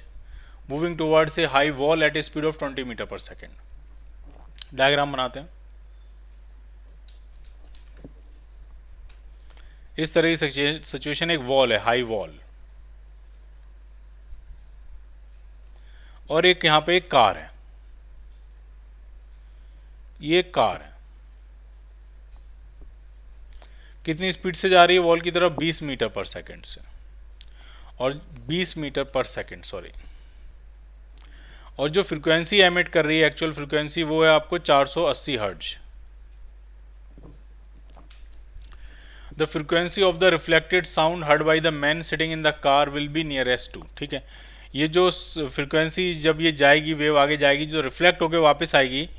moving towards a high wall at a speed of 20 meter per second. Diagram बनाते हैं। इस तरह की सिचुएशन, एक वॉल है, हाई वॉल, और एक यहाँ पे एक कार है, ये एक कार है, कितनी स्पीड से जा रही है वॉल की तरफ, 20 मीटर पर सेकेंड से, और 20 मीटर पर सेकेंड सॉरी, और जो फ्रीक्वेंसी एमिट कर रही है एक्चुअल फ्रीक्वेंसी वो है आपको 480 hertz. The frequency of the reflected sound heard by the man sitting in the car will be nearest to. ठीक है, ये जो फ्रीक्वेंसी जब ये जाएगी, वेव आगे जाएगी, जो रिफ्लेक्ट होकर वापस आएगी,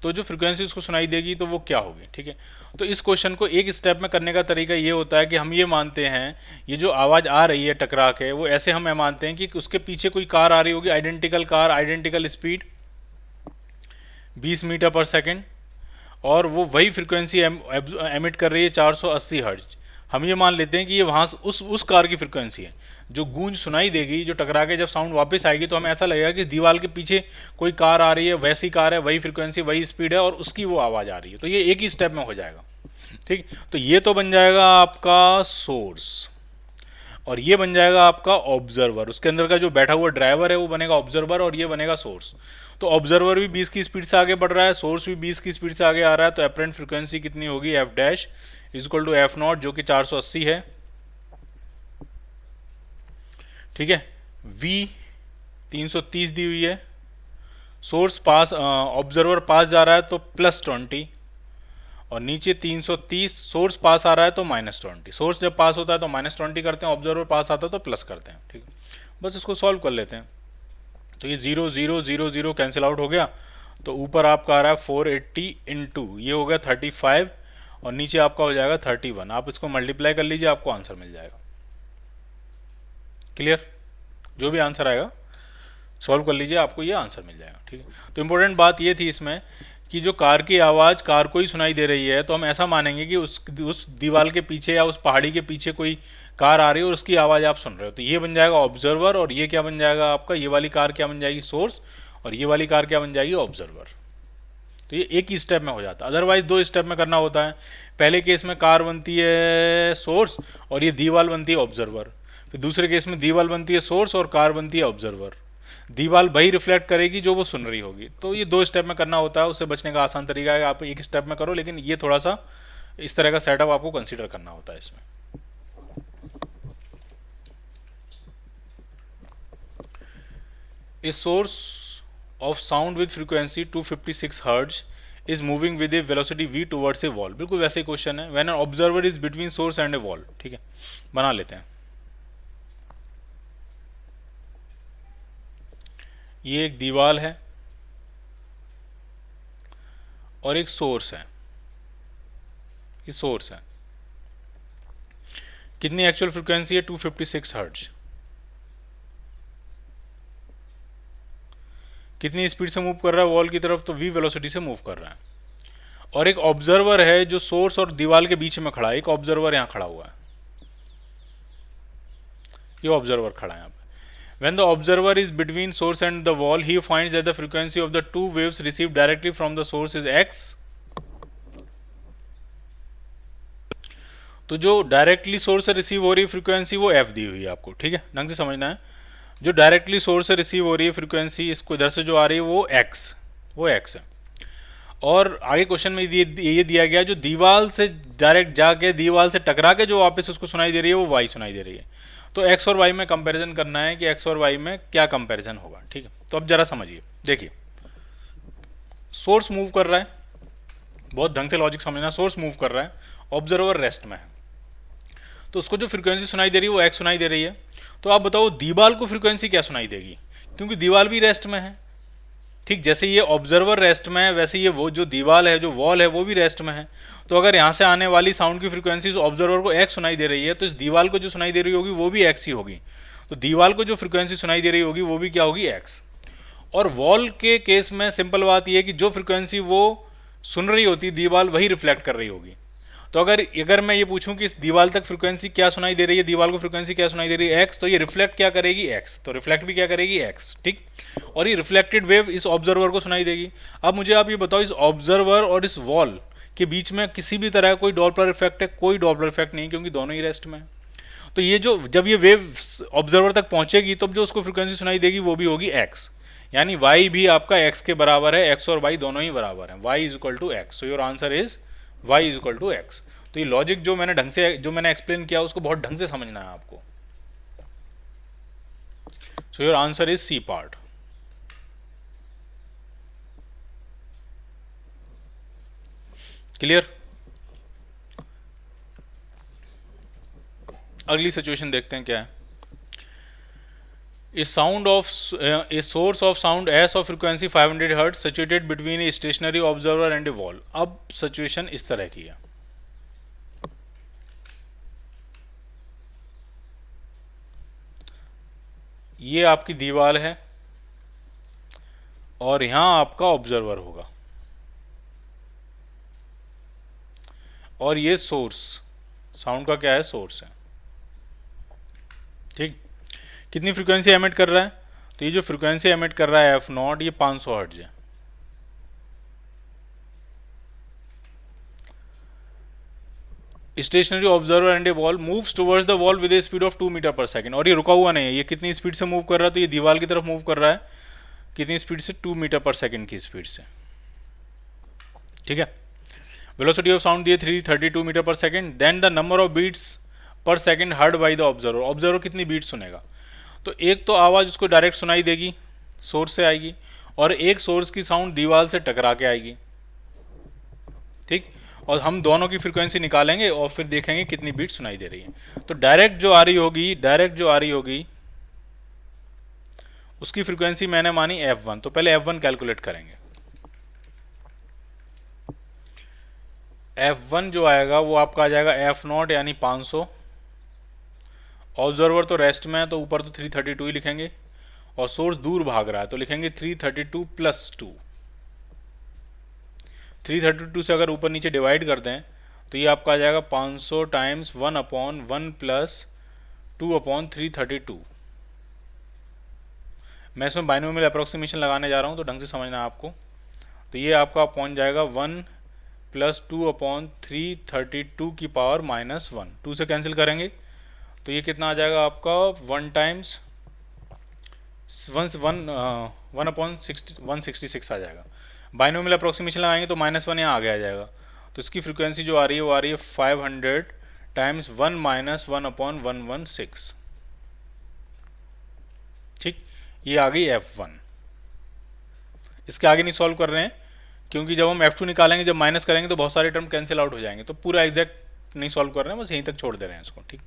तो जो फ्रीक्वेंसी उसको सुनाई देगी तो वो क्या होगी। ठीक है, तो इस क्वेश्चन को एक स्टेप में करने का तरीका ये होता है कि हम ये मानते हैं ये जो आवाज़ आ रही है टकरा के, वो ऐसे हम मानते हैं कि उसके पीछे कोई कार आ रही होगी, identical car, identical speed 20 meter per second, और वो वही फ्रीक्वेंसी एमिट कर रही है 480 हर्ट्ज। हम ये मान लेते हैं कि ये वहाँ उस कार की फ्रीक्वेंसी है, जो गूंज सुनाई देगी, जो टकरा के जब साउंड वापस आएगी तो हमें ऐसा लगेगा कि दीवार के पीछे कोई कार आ रही है, वैसी कार है, वही फ्रीक्वेंसी, वही स्पीड है, और उसकी वो आवाज़ आ रही है। तो ये एक ही स्टेप में हो जाएगा। ठीक, तो ये तो बन जाएगा आपका सोर्स, और ये बन जाएगा आपका ऑब्जर्वर। उसके अंदर का जो बैठा हुआ ड्राइवर है वो बनेगा ऑब्जर्वर, और ये बनेगा सोर्स। तो ऑब्जर्वर भी 20 की स्पीड से आगे बढ़ रहा है, सोर्स भी 20 की स्पीड से आगे आ रहा है, तो एपरेंट फ्रीक्वेंसी कितनी होगी, F dash is equal to F0 जो कि 480 है। ठीक है, V 330 दी हुई है, सोर्स पास, ऑब्जर्वर पास जा रहा है तो +20, और नीचे 330, सोर्स पास आ रहा है तो -20। सोर्स जब पास होता है तो -20 करते हैं, ऑब्जर्वर पास आता है तो प्लस करते हैं। ठीक है, बस इसको सॉल्व कर लेते हैं। तो ये 0 0 0 0 कैंसिल आउट हो गया, तो ऊपर आपका आ रहा है 480 इंटू ये हो गया 35, और नीचे आपका हो जाएगा 31। आप इसको मल्टीप्लाई कर लीजिए, आपको आंसर मिल जाएगा। क्लियर, जो भी आंसर आएगा सॉल्व कर लीजिए, आपको ये आंसर मिल जाएगा। ठीक है, तो इंपॉर्टेंट बात ये थी इसमें कि जो कार की आवाज़ कार को ही सुनाई दे रही है, तो हम ऐसा मानेंगे कि उस दीवार के पीछे या उस पहाड़ी के पीछे कोई कार आ रही है और उसकी आवाज़ आप सुन रहे हो। तो ये बन जाएगा ऑब्जर्वर, और ये क्या बन जाएगा आपका, ये वाली कार क्या बन जाएगी, सोर्स, और ये वाली कार क्या बन जाएगी, ऑब्जर्वर। तो ये एक ही स्टेप में हो जाता है, अदरवाइज दो स्टेप में करना होता है। पहले केस में कार बनती है सोर्स और ये दीवाल बनती है ऑब्जर्वर, फिर दूसरे केस में दीवाल बनती है सोर्स और कार बनती है ऑब्जर्वर। दीवाल वही रिफ्लेक्ट करेगी जो वो सुन रही होगी। तो ये दो स्टेप में करना होता है, उससे बचने का आसान तरीका है आप एक स्टेप में करो, लेकिन ये थोड़ा सा इस तरह का सेटअप आपको कंसीडर करना होता है इसमें। A source of sound with frequency 256 Hz is moving with a velocity v towards a wall। बिल्कुल वैसे ही क्वेश्चन है, when an observer is between source and a wall। ठीक है, बना लेते हैं। ये एक दीवाल है और एक सोर्स है, ये सोर्स है। कितनी एक्चुअल फ्रीक्वेंसी है, 256 हर्ट्ज। कितनी स्पीड से मूव कर रहा है वॉल की तरफ, तो v वेलोसिटी से मूव कर रहा है। और एक ऑब्जर्वर है जो सोर्स और दीवाल के बीच में खड़ा है, एक ऑब्जर्वर यहां खड़ा हुआ है, ये ऑब्जर्वर खड़ा है यहाँ पे। When the observer is between source and the wall, he finds that the frequency of the two waves received directly from the source is x। तो जो डायरेक्टली सोर्स से रिसीव हो रही है फ्रीक्वेंसी वो f दी हुई है आपको, ठीक है, ढंग से समझना है। जो डायरेक्टली सोर्स से रिसीव हो रही है फ्रीक्वेंसी, इसको इधर से जो आ रही है वो x है। और आगे क्वेश्चन में ये दिया गया, जो दीवाल से डायरेक्ट जाके दीवाल से टकरा के जो वापस उसको सुनाई दे रही है वो y सुनाई दे रही है। तो x और y में कंपैरिजन करना है कि x और y में क्या कंपैरिजन होगा, ठीक है। तो अब जरा समझिए, देखिए सोर्स मूव कर रहा है, बहुत ढंग से लॉजिक समझना, सोर्स मूव कर रहा है, ऑब्जर्वर रेस्ट में है, तो उसको जो फ्रीक्वेंसी सुनाई दे रही है वो x सुनाई दे रही है। तो आप बताओ दीवाल को फ्रीक्वेंसी क्या सुनाई देगी, क्योंकि दीवाल भी रेस्ट में है। ठीक, जैसे ये ऑब्जर्वर रेस्ट में है वैसे ये वो जो दीवाल है, जो वॉल है, वो भी रेस्ट में है। तो अगर यहाँ से आने वाली साउंड की फ्रीक्वेंसी ऑब्जर्वर को x सुनाई दे रही है, तो इस दीवाल को जो सुनाई दे रही होगी वो भी x ही होगी। तो दीवाल को जो फ्रीक्वेंसी सुनाई दे रही होगी वो भी क्या होगी, x। और वॉल के केस में सिंपल बात यह है कि जो फ्रीक्वेंसी वो सुन रही होती दीवाल वही रिफ्लेक्ट कर रही होगी। तो अगर मैं ये पूछूं कि इस दीवाल तक फ्रीक्वेंसी क्या सुनाई दे रही है, दीवाल को फ्रीक्वेंसी क्या सुनाई दे रही है, x, तो ये रिफ्लेक्ट क्या करेगी, x, तो रिफ्लेक्ट भी क्या करेगी, x। ठीक, और ये रिफ्लेक्टेड वेव इस ऑब्जर्वर को सुनाई देगी। अब मुझे आप ये बताओ, इस ऑब्जर्वर और इस वॉल के बीच में किसी भी तरह कोई डॉपलर इफेक्ट है, कोई डॉपलर इफेक्ट नहीं, क्योंकि दोनों ही रेस्ट में है। तो ये जो जब ये वेव ऑब्जर्वर तक पहुंचेगी तब जो उसको फ्रीक्वेंसी सुनाई देगी वो भी होगी x, यानी y भी आपका x के बराबर है, x और y दोनों ही बराबर हैं, y is equal to x। So your answer is y is equal to x। तो ये लॉजिक जो मैंने एक्सप्लेन किया उसको बहुत ढंग से समझना है आपको। So your answer is C part. Clear? अगली सिचुएशन देखते हैं क्या है। A source of sound S of frequency 500 Hz situated between a stationary observer and a wall। अब सिचुएशन इस तरह की है, ये आपकी दीवार है और यहां आपका ऑब्जर्वर होगा, और ये सोर्स साउंड का क्या है, सोर्स है। ठीक, कितनी फ्रीक्वेंसी एमिट कर रहा है, तो ये जो फ्रीक्वेंसी एमिट कर रहा है f0, ये 500 हर्ट्ज है। Stationary observer and a wall moves towards the wall with a speed of 2 meter per second. और ये रुका हुआ नहीं है, ये कितनी स्पीड से मूव कर रहा है, तो ये दीवार की तरफ मूव कर रहा है, कितनी स्पीड से, 2 मीटर पर सेकंड की स्पीड से। ठीक है, वेलोसिटी ऑफ साउंड दिए 332 metre per second. Then the number of beats per second heard by the observer. Observer कितनी बीट सुनेगा, तो एक तो आवाज़ उसको डायरेक्ट सुनाई देगी, सोर्स से आएगी, और एक सोर्स की साउंड दीवार से टकरा के आएगी। ठीक, और हम दोनों की फ्रीक्वेंसी निकालेंगे और फिर देखेंगे कितनी बीट सुनाई दे रही है। तो डायरेक्ट जो आ रही होगी उसकी फ्रीक्वेंसी मैंने मानी f1। तो पहले f1 कैलकुलेट करेंगे। f1 जो आएगा वो आपका आ जाएगा f0 यानी 500। ऑब्जर्वर तो रेस्ट में है तो ऊपर तो 332 ही लिखेंगे, और सोर्स दूर भाग रहा है तो लिखेंगे 332 + 2। 332 से अगर ऊपर नीचे डिवाइड कर दें तो ये आपका आ जाएगा 500 टाइम्स 1/1 प्लस 2/332। मैं इसमें बाइनोमियल अप्रोक्सीमेशन लगाने जा रहा हूँ तो ढंग से समझना है आपको। तो ये आपका पहुँच जाएगा 1 प्लस 2/332 की पावर -1। 2 से कैंसिल करेंगे तो ये कितना आ जाएगा आपका 1 टाइम्स 1/166 आ जाएगा। बाइनोमियल अप्रोक्सीमेशन लगाएंगे तो -1 यहाँ आगे आ जाएगा। तो इसकी फ्रीक्वेंसी जो आ रही है वो आ रही है 500 टाइम्स 1 - 1/116। ठीक, ये आ गई F1। इसके आगे नहीं सॉल्व कर रहे हैं क्योंकि जब हम F2 निकालेंगे, जब माइनस करेंगे तो बहुत सारे टर्म कैंसिल आउट हो जाएंगे, तो पूरा एग्जैक्ट नहीं सॉल्व कर रहे हैं, बस यहीं तक छोड़ दे रहे हैं इसको। ठीक,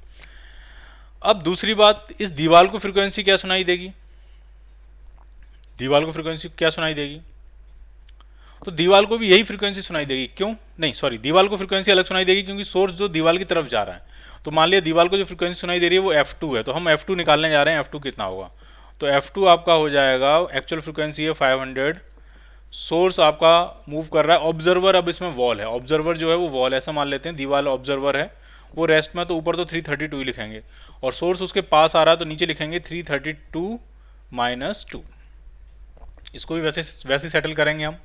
अब दूसरी बात, इस दीवार को फ्रीक्वेंसी क्या सुनाई देगी? दीवार को फ्रीक्वेंसी क्या सुनाई देगी? तो दीवार को भी यही फ्रीक्वेंसी सुनाई देगी। क्यों? नहीं सॉरी, दीवार को फ्रीक्वेंसी अलग सुनाई देगी क्योंकि सोर्स जो दीवार की तरफ जा रहा है। तो मान लिया दीवार को जो फ्रीक्वेंसी सुनाई दे रही है वो F2 है, तो हम F2 निकालने जा रहे हैं। F2 कितना होगा? तो F2 आपका हो जाएगा, एक्चुअल फ्रीक्वेंसी है 500, सोर्स आपका मूव कर रहा है, ऑब्जर्वर अब इसमें वॉल है, ऑब्जर्वर जो है वो वॉल, ऐसा मान लेते हैं, दीवार ऑब्जर्वर है, वो रेस्ट में, तो ऊपर तो 332 ही लिखेंगे, और सोर्स उसके पास आ रहा है तो नीचे लिखेंगे 332 - 2। इसको भी वैसे सेटल करेंगे हम।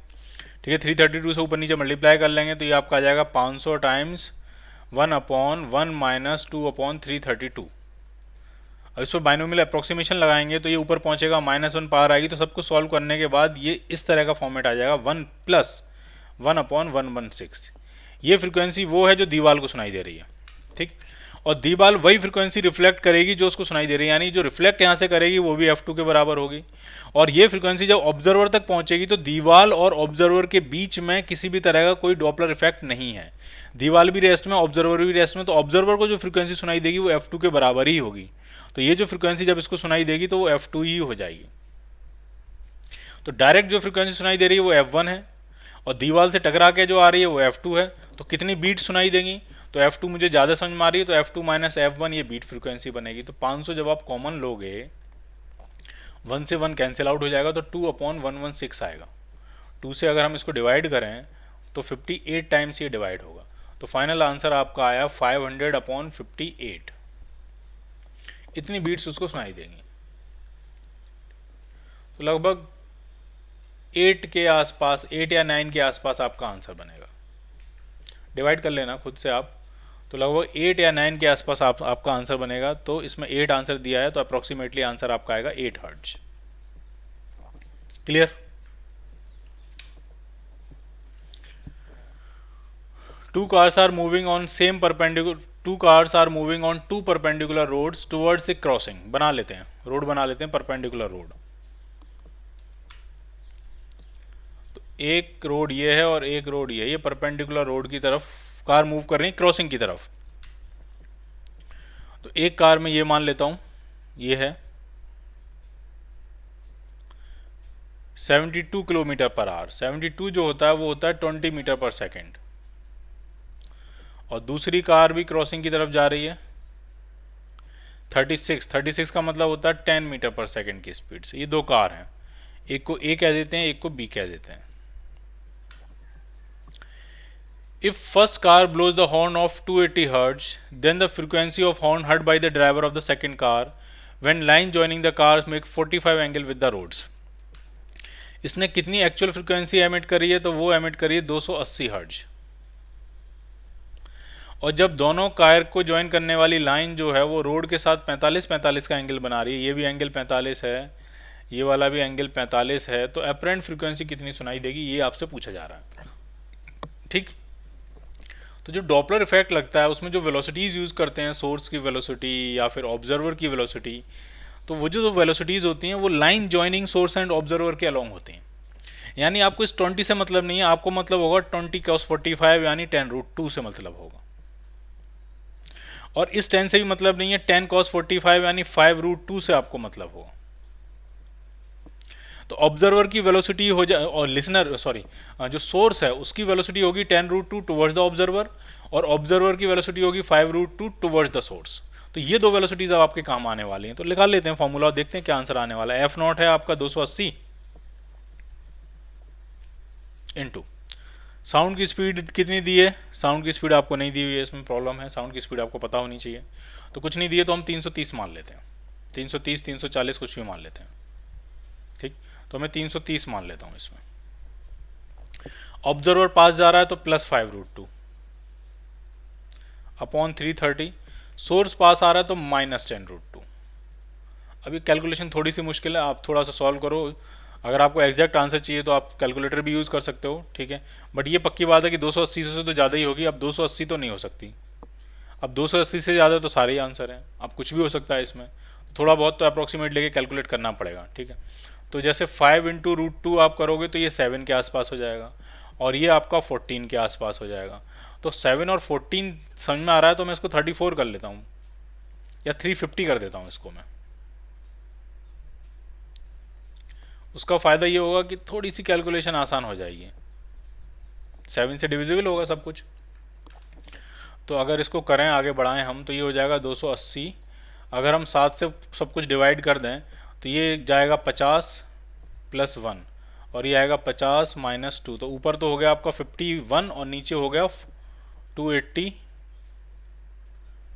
ठीक है, 332 से ऊपर नीचे मल्टीप्लाई कर लेंगे तो ये आपका आ जाएगा 500 टाइम्स 1/1 - 2/332। अब इस पर बाइनोमियल अप्रोक्सीमेशन लगाएंगे तो ये ऊपर पहुंचेगा, -1 पावर आएगी, तो सबको सॉल्व करने के बाद ये इस तरह का फॉर्मेट आ जाएगा 1 + 1/116। ये फ्रीक्वेंसी वो है जो दीवार को सुनाई दे रही है। ठीक, और दीवार वही फ्रीक्वेंसी रिफ्लेक्ट करेगी जो उसको सुनाई दे रही है, यानी जो रिफ्लेक्ट यहाँ से करेगी वो भी F2 के बराबर होगी। और ये फ्रीक्वेंसी जब ऑब्जर्वर तक पहुंचेगी तो दीवार और ऑब्जर्वर के बीच में किसी भी तरह का कोई डॉपलर इफेक्ट नहीं है। दीवार भी रेस्ट में, ऑब्जर्वर भी रेस्ट में, तो ऑब्जर्वर को जो फ्रीक्वेंसी सुनाई देगी वो F2 के बराबर ही होगी। तो ये जो फ्रीक्वेंसी जब इसको सुनाई देगी तो वो F2 ही हो जाएगी। तो डायरेक्ट जो फ्रीक्वेंसी सुनाई दे रही है वो F1 है, और दीवार से टकरा के जो आ रही है वो F2 है। तो कितनी बीट सुनाई देंगी? तो F2 मुझे ज़्यादा समझ में आ रही है, तो F2 - F1 ये बीट फ्रीक्वेंसी बनेगी। तो 500 जब आप कॉमन लोगे, 1 से 1 कैंसिल आउट हो जाएगा, तो 2/116 आएगा। 2 से अगर हम इसको डिवाइड करें तो 58 टाइम्स ये डिवाइड होगा। तो फाइनल आंसर आपका आया 500/58। इतनी बीट्स उसको सुनाई देंगी। तो लगभग 8 के आसपास, 8 या 9 के आसपास आपका आंसर बनेगा। डिवाइड कर लेना खुद से आप। तो लगभग 8 या 9 के आसपास आपका आंसर बनेगा। तो इसमें 8 आंसर दिया है, तो अप्रोक्सीमेटली आंसर आपका आएगा 8 hertz. Clear? Two cars are moving on two perpendicular roads towards a crossing। बना लेते हैं, रोड बना लेते हैं, परपेंडिकुलर रोड। तो एक रोड ये है और एक रोड ये परपेंडिकुलर रोड की तरफ कार मूव कर रही है, क्रॉसिंग की तरफ। तो एक कार में ये मान लेता हूं, ये है 72 किलोमीटर पर आवर। 72 जो होता है वो होता है 20 मीटर पर सेकेंड। और दूसरी कार भी क्रॉसिंग की तरफ जा रही है 36 का मतलब होता है 10 मीटर पर सेकेंड की स्पीड से। ये दो कार हैं, एक को ए कह देते हैं, एक को बी कह देते हैं। If first car blows the horn of 280 Hz, then the frequency of horn heard by the driver of the second car when line joining the cars make 45 angle with the roads। इसने कितनी actual frequency emit करी है? तो वो emit करी है 280 hertz. और जब दोनों कार को ज्वाइन करने वाली लाइन जो है वो रोड के साथ 45 का एंगल बना रही है, ये भी एंगल 45 है, ये वाला भी एंगल 45 है, तो अपरेंट फ्रीक्वेंसी कितनी सुनाई देगी ये आपसे पूछा जा रहा है। ठीक, तो जो डॉपलर इफेक्ट लगता है उसमें जो वेलोसिटीज़ यूज़ करते हैं, सोर्स की वेलोसिटी या फिर ऑब्जर्वर की वेलोसिटी, तो वो जो वेलोसिटीज़ होती हैं वो line joining source and observer के अलोंग होती हैं। यानी आपको इस 20 से मतलब नहीं है, आपको मतलब होगा 20 cos 45 यानी 10√2 से मतलब होगा। और इस 10 से भी मतलब नहीं है, 10 cos 45 यानी 5√2 से आपको मतलब होगा। तो ऑब्जर्वर की वेलोसिटी हो जाए, और लिसनर जो सोर्स है उसकी वेलोसिटी होगी 10√2 टुवर्ड्स द ऑब्जर्वर, और ऑब्जर्वर की वेलोसिटी होगी 5√2 टुवर्ड्स द सोर्स। तो ये दो वेलोसिटीज अब आपके काम आने वाली हैं। तो निकाल लेते हैं फॉर्मूला और देखते हैं क्या आंसर आने वाला है। F0 है आपका 280 इंटू साउंड की स्पीड कितनी दी है? साउंड की स्पीड आपको नहीं दी हुई है, इसमें प्रॉब्लम है। साउंड की स्पीड आपको पता होनी चाहिए। तो कुछ नहीं दिए तो हम 330 मान लेते हैं। 330, 340 कुछ भी मान लेते हैं। ठीक, तो मैं 330 मान लेता हूँ इसमें। ऑब्जर्वर पास जा रहा है तो +5√2 अपॉन 330। सोर्स पास आ रहा है तो -10√2। अभी कैलकुलेशन थोड़ी सी मुश्किल है, आप थोड़ा सा सॉल्व करो। अगर आपको एग्जैक्ट आंसर चाहिए तो आप कैलकुलेटर भी यूज़ कर सकते हो, ठीक है। बट ये पक्की बात है कि 280 से तो ज़्यादा ही होगी। अब 280 तो नहीं हो सकती। अब 280 से ज़्यादा तो सारे ही आंसर हैं। अब कुछ भी हो सकता है इसमें, थोड़ा बहुत तो अप्रोक्सीमेट लेके कैलकुलेट करना पड़ेगा, ठीक है। तो जैसे 5 × √2 आप करोगे तो ये 7 के आसपास हो जाएगा, और ये आपका 14 के आसपास हो जाएगा। तो 7 और 14 समझ में आ रहा है, तो मैं इसको 34 कर लेता हूँ, या 350 कर देता हूँ इसको मैं। उसका फ़ायदा ये होगा कि थोड़ी सी कैलकुलेशन आसान हो जाएगी। 7 से डिविजिबल होगा सब कुछ। तो अगर इसको करें, आगे बढ़ाएं हम, तो ये हो जाएगा 280। अगर हम 7 से सब कुछ डिवाइड कर दें तो ये जाएगा 50 + 1, और ये आएगा 50 - 2। तो ऊपर तो हो गया आपका 51 और नीचे हो गया 280।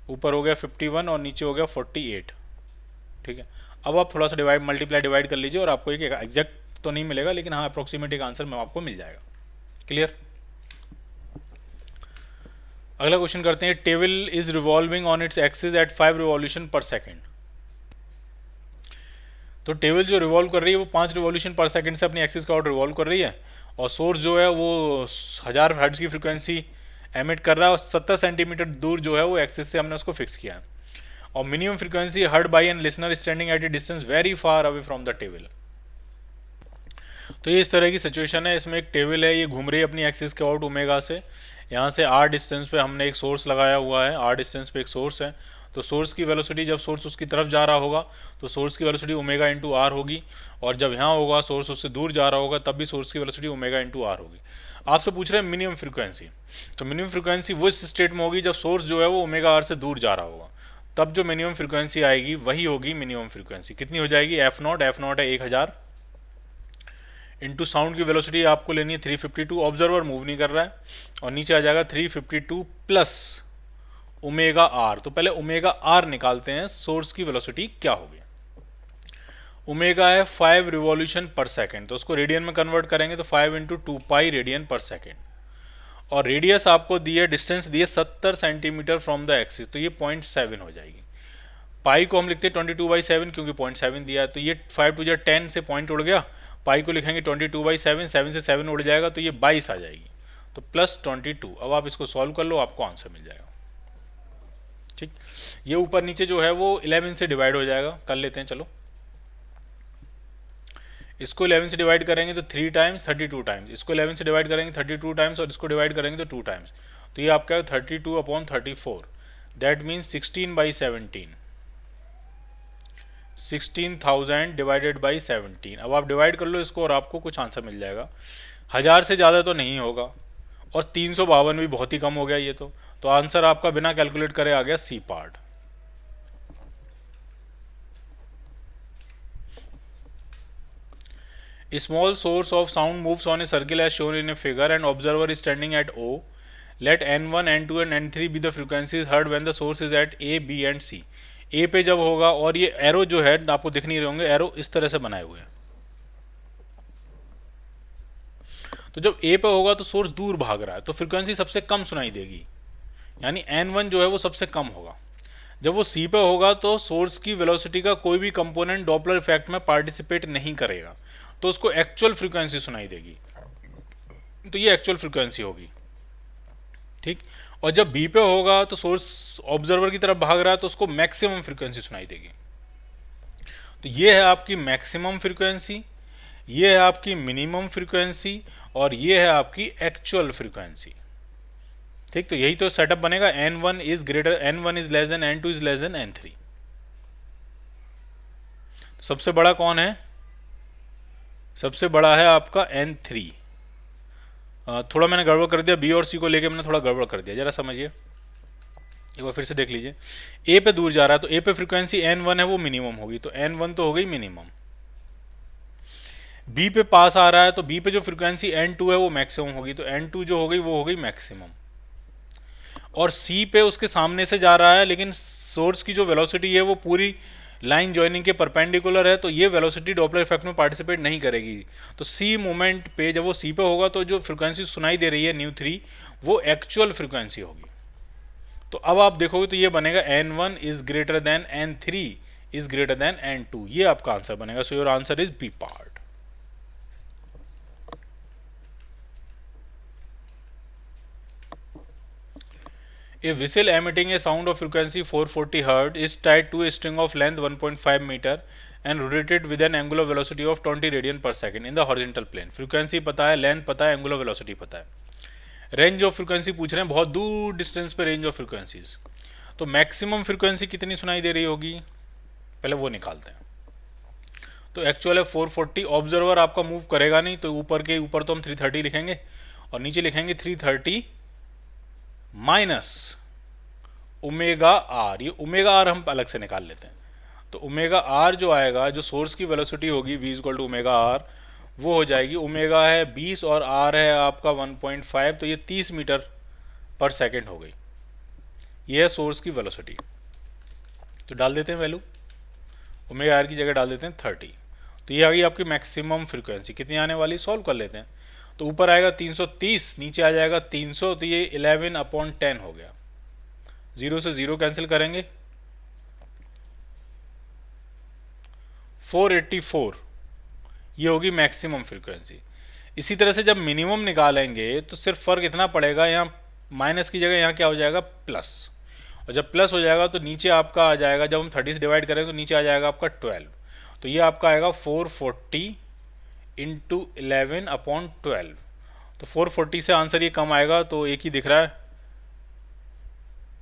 ऊपर हो गया 51 और नीचे हो गया 48, ठीक है। अब आप थोड़ा सा डिवाइड कर लीजिए, और आपको एक एग्जैक्ट तो नहीं मिलेगा, लेकिन हाँ अप्रोक्सीमेट एक आंसर में आपको मिल जाएगा। क्लियर? अगला क्वेश्चन करते हैं। Table is revolving on its axis at 5 revolution पर सेकेंड। तो टेबल जो रिवॉल्व कर रही है वो 5 रिवॉल्यूशन पर सेकेंड से अपनी एक्सिस का ओर रिवॉल्व कर रही है, और सोर्स जो है वो 1000 हर्ट्ज की फ्रीक्वेंसी एमिट कर रहा है, और 70 सेंटीमीटर दूर जो है वो एक्सिस से हमने उसको फिक्स किया है। और minimum frequency heard by an listener standing at a distance very far away from the table. तो ये इस तरह की सिचुएशन है। इसमें एक टेबल है, ये घूम रही है अपनी एक्सिस के आउट ओमेगा से। यहाँ से r डिस्टेंस पे हमने एक सोर्स लगाया हुआ है, r डिस्टेंस पे एक सोर्स है। तो सोर्स की वेलोसिटी, जब सोर्स उसकी तरफ जा रहा होगा तो सोर्स की वेलोसिटी ओमेगा × r होगी, और जब यहाँ होगा सोर्स उससे दूर जा रहा होगा तब भी सोर्स की वेलोसिटी ओमेगा × r होगी। आपसे पूछ रहे हैं मिनिमम फ्रीक्वेंसी। तो मिनिमम फ्रीक्वेंसी वो इस स्टेट में होगी जब सोर्स जो है वो ओमेगा r से दूर जा रहा होगा, तब जो मिनिमम फ्रीक्वेंसी आएगी वही होगी मिनिमम फ्रीक्वेंसी। कितनी हो जाएगी? f0 है 1000, इंटू साउंड की वेलोसिटी आपको लेनी है 352। ऑब्जर्वर मूव नहीं कर रहा है, और नीचे आ जाएगा 352 प्लस ओमेगा आर। तो पहले ओमेगा आर निकालते हैं, सोर्स की वेलोसिटी क्या होगी। ओमेगा है 5 रिवॉल्यूशन पर सेकेंड, तो उसको रेडियन में कन्वर्ट करेंगे तो 5 × 2π रेडियन पर सेकेंड। और रेडियस आपको दी है, डिस्टेंस दी है 70 सेंटीमीटर फ्रॉम द एक्सिस, तो ये 0.7 हो जाएगी। पाई को हम लिखते हैं 22/7 क्योंकि 0.7 दिया है, तो ये 5 × 10 से पॉइंट उड़ गया। पाई को लिखेंगे 22/7, 7 से 7 उड़ जाएगा तो ये 22 आ जाएगी, तो +22। अब आप इसको सॉल्व कर लो, आपको आंसर मिल जाएगा। ठीक, ये ऊपर नीचे जो है वो 11 से डिवाइड हो जाएगा। कर लेते हैं, चलो इसको 11 से डिवाइड करेंगे तो 3 टाइम्स 32 टाइम्स, इसको 11 से डिवाइड करेंगे 32 टाइम्स, और इसको डिवाइड करेंगे तो 2 टाइम्स। तो ये आपका 32/34, दैट मीन्स 16/17, 16,000 डिवाइडेड बाई 17। अब आप डिवाइड कर लो इसको और आपको कुछ आंसर मिल जाएगा। 1000 से ज़्यादा तो नहीं होगा, और 352 भी बहुत ही कम हो गया ये तो आंसर आपका बिना कैलकुलेट करे आ गया C part. A small source of sound moves on a circle as shown in a figure and observer is standing at O. Let N1, N2 and N3 be the frequencies heard when the source is at A, B and C. A पे जब होगा, और ये arrow जो है आपको दिख नहीं रहे होंगे, एरो इस तरह से बनाए हुए हैं। तो जब A पे होगा तो सोर्स दूर भाग रहा है, तो फ्रीक्वेंसी सबसे कम सुनाई देगी, यानी N1 जो है वो सबसे कम होगा। जब वो C पे होगा तो सोर्स की वेलोसिटी का कोई भी कंपोनेंट डॉपलर इफेक्ट में पार्टिसिपेट नहीं करेगा, तो उसको एक्चुअल फ्रीक्वेंसी सुनाई देगी, तो ये एक्चुअल फ्रीक्वेंसी होगी। ठीक, और जब बी पे होगा तो सोर्स ऑब्जर्वर की तरफ भाग रहा है तो उसको मैक्सिमम फ्रीक्वेंसी सुनाई देगी। तो ये है आपकी मैक्सिमम फ्रीक्वेंसी, ये है आपकी मिनिमम फ्रीक्वेंसी, और ये है आपकी एक्चुअल फ्रीक्वेंसी। ठीक, तो यही तो सेटअप बनेगा। N1 is less than N2 is less than N3। सबसे बड़ा कौन है? सबसे बड़ा है आपका N3। थोड़ा मैंने गड़बड़ कर दिया, बी और सी को लेके मैंने थोड़ा गड़बड़ कर दिया, जरा समझिए, एक बार फिर से देख लीजिए। ए पे दूर जा रहा है तो ए पे फ्रीक्वेंसी N1 है, वो मिनिमम होगी, तो N1 तो हो गई मिनिमम। बी पे पास आ रहा है तो बी पे जो फ्रीक्वेंसी n2 है वो मैक्सिमम होगी, तो n2 जो हो गई वो हो गई मैक्सिमम। और सी पे उसके सामने से जा रहा है लेकिन सोर्स की जो वेलोसिटी है वो पूरी लाइन जॉइनिंग के परपेंडिकुलर है, तो ये वेलोसिटी डॉपलर इफेक्ट में पार्टिसिपेट नहीं करेगी। तो सी मोमेंट पे जब वो सी पे होगा तो जो फ्रीक्वेंसी सुनाई दे रही है न्यू 3 वो एक्चुअल फ्रीक्वेंसी होगी। तो अब आप देखोगे तो ये बनेगा n1 is greater than n3 is greater than n2, ये आपका आंसर बनेगा। So your answer is B part. A whistle emitting a sound of frequency 440 Hz is tied to a string of length 1.5 meter and rotated with an angular velocity of 20 radian per second in the horizontal plane. Frequency पता है, length पता है, angular velocity पता है। Range of frequency पूछ रहे हैं, बहुत दूर डिस्टेंस पे रेंज ऑफ फ्रीक्वेंसीज। तो मैक्सिमम फ्रीक्वेंसी कितनी सुनाई दे रही होगी, पहले वो निकालते हैं। तो एक्चुअल है 440। ऑब्जर्वर आपका मूव करेगा नहीं, तो ऊपर के ऊपर तो हम 330 लिखेंगे और नीचे लिखेंगे 330 माइनस ओमेगा आर। ये ओमेगा आर हम अलग से निकाल लेते हैं। तो ओमेगा आर जो आएगा, जो सोर्स की वेलोसिटी होगी v equal to omega R, वो हो जाएगी, ओमेगा है 20 और आर है आपका 1.5, तो ये 30 मीटर पर सेकेंड हो गई। ये है सोर्स की वेलोसिटी। तो डाल देते हैं वैल्यू, ओमेगा आर की जगह डाल देते हैं 30। तो ये आ गई आपकी मैक्सिमम फ्रीक्वेंसी। कितनी आने वाली, सॉल्व कर लेते हैं। तो ऊपर आएगा 330, नीचे आ जाएगा 300, तो ये 11/10 हो गया। 0 से 0 कैंसिल करेंगे, 484, ये होगी मैक्सिमम फ्रीक्वेंसी। इसी तरह से जब मिनिमम निकालेंगे तो सिर्फ फर्क इतना पड़ेगा, यहाँ माइनस की जगह यहाँ क्या हो जाएगा, प्लस। और जब प्लस हो जाएगा तो नीचे आपका आ जाएगा, जब हम 30 से डिवाइड करेंगे तो नीचे आ जाएगा आपका 12। तो ये आपका आएगा 440 इंटू 11/12। तो 440 से आंसर ये कम आएगा, तो एक ही दिख रहा है,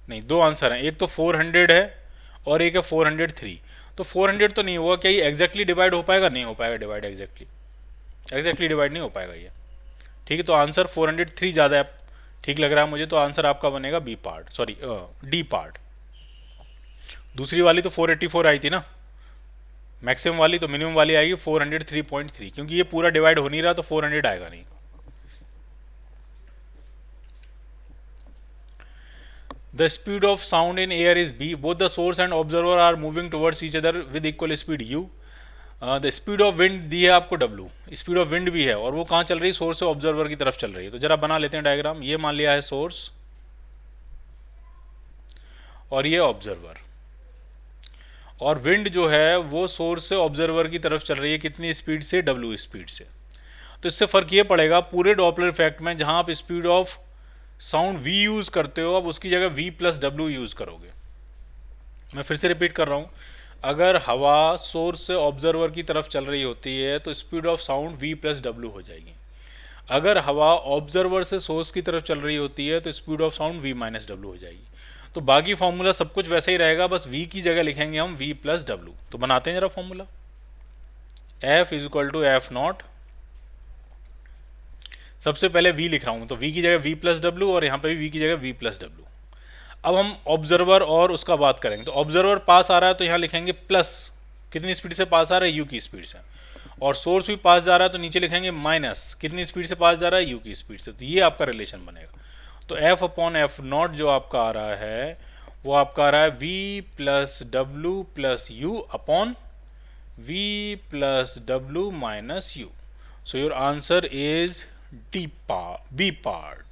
नहीं दो आंसर हैं, एक तो 400 है और एक है 403। तो 400 तो नहीं होगा, क्या ये एग्जैक्टली डिवाइड हो पाएगा, नहीं हो पाएगा डिवाइड, एग्जैक्टली डिवाइड नहीं हो पाएगा ये। ठीक है, तो आंसर 403 ज़्यादा है, ठीक लग रहा है मुझे। तो आंसर आपका बनेगा B part, sorry D part. दूसरी वाली तो 484 आई थी ना मैक्सिमम वाली, तो मिनिमम वाली आएगी 403.3, क्योंकि ये पूरा डिवाइड हो नहीं रहा तो 400 आएगा नहीं। The speed of sound in air is b. Both the source and observer are moving towards each other with equal speed u. The speed of wind दी है आपको w, स्पीड ऑफ विंड भी है, और वो कहाँ चल रही है, सोर्स से ऑब्जर्वर की तरफ चल रही है। तो जरा बना लेते हैं डायग्राम। ये मान लिया है सोर्स और ये ऑब्जर्वर, और विंड जो है वो सोर्स से ऑब्जर्वर की तरफ चल रही है, कितनी स्पीड से, w स्पीड से। तो इससे फर्क ये पड़ेगा पूरे डॉपलर इफेक्ट में, जहां आप speed of sound v use करते हो, अब उसकी जगह v प्लस डब्ल्यू यूज करोगे। मैं फिर से रिपीट कर रहा हूं, अगर हवा सोर्स से ऑब्जर्वर की तरफ चल रही होती है तो speed of sound v plus W हो जाएगी। अगर हवा ऑब्जर्वर से सोर्स की तरफ चल रही होती है तो speed of sound v minus W हो जाएगी। तो बाकी फॉर्मूला सब कुछ वैसे ही रहेगा, बस v की जगह लिखेंगे हम v प्लस डब्ल्यू। तो बनाते हैं जरा formula, f is equal to F nought. सबसे पहले v लिख रहा हूं, तो v की जगह v प्लस डब्ल्यू और यहाँ पे भी v की जगह v प्लस डब्ल्यू। अब हम ऑब्जर्वर और उसका बात करेंगे। तो ऑब्जर्वर पास आ रहा है तो यहाँ लिखेंगे प्लस, कितनी स्पीड से पास आ रहा है, u की स्पीड से। और सोर्स भी पास जा रहा है तो नीचे लिखेंगे माइनस, कितनी स्पीड से पास जा रहा है, u की स्पीड से। तो ये आपका रिलेशन बनेगा। तो f अपॉन एफ नॉट जो आपका आ रहा है वो आपका आ रहा है v plus W plus U upon v plus W minus U. So your answer is D part, B part.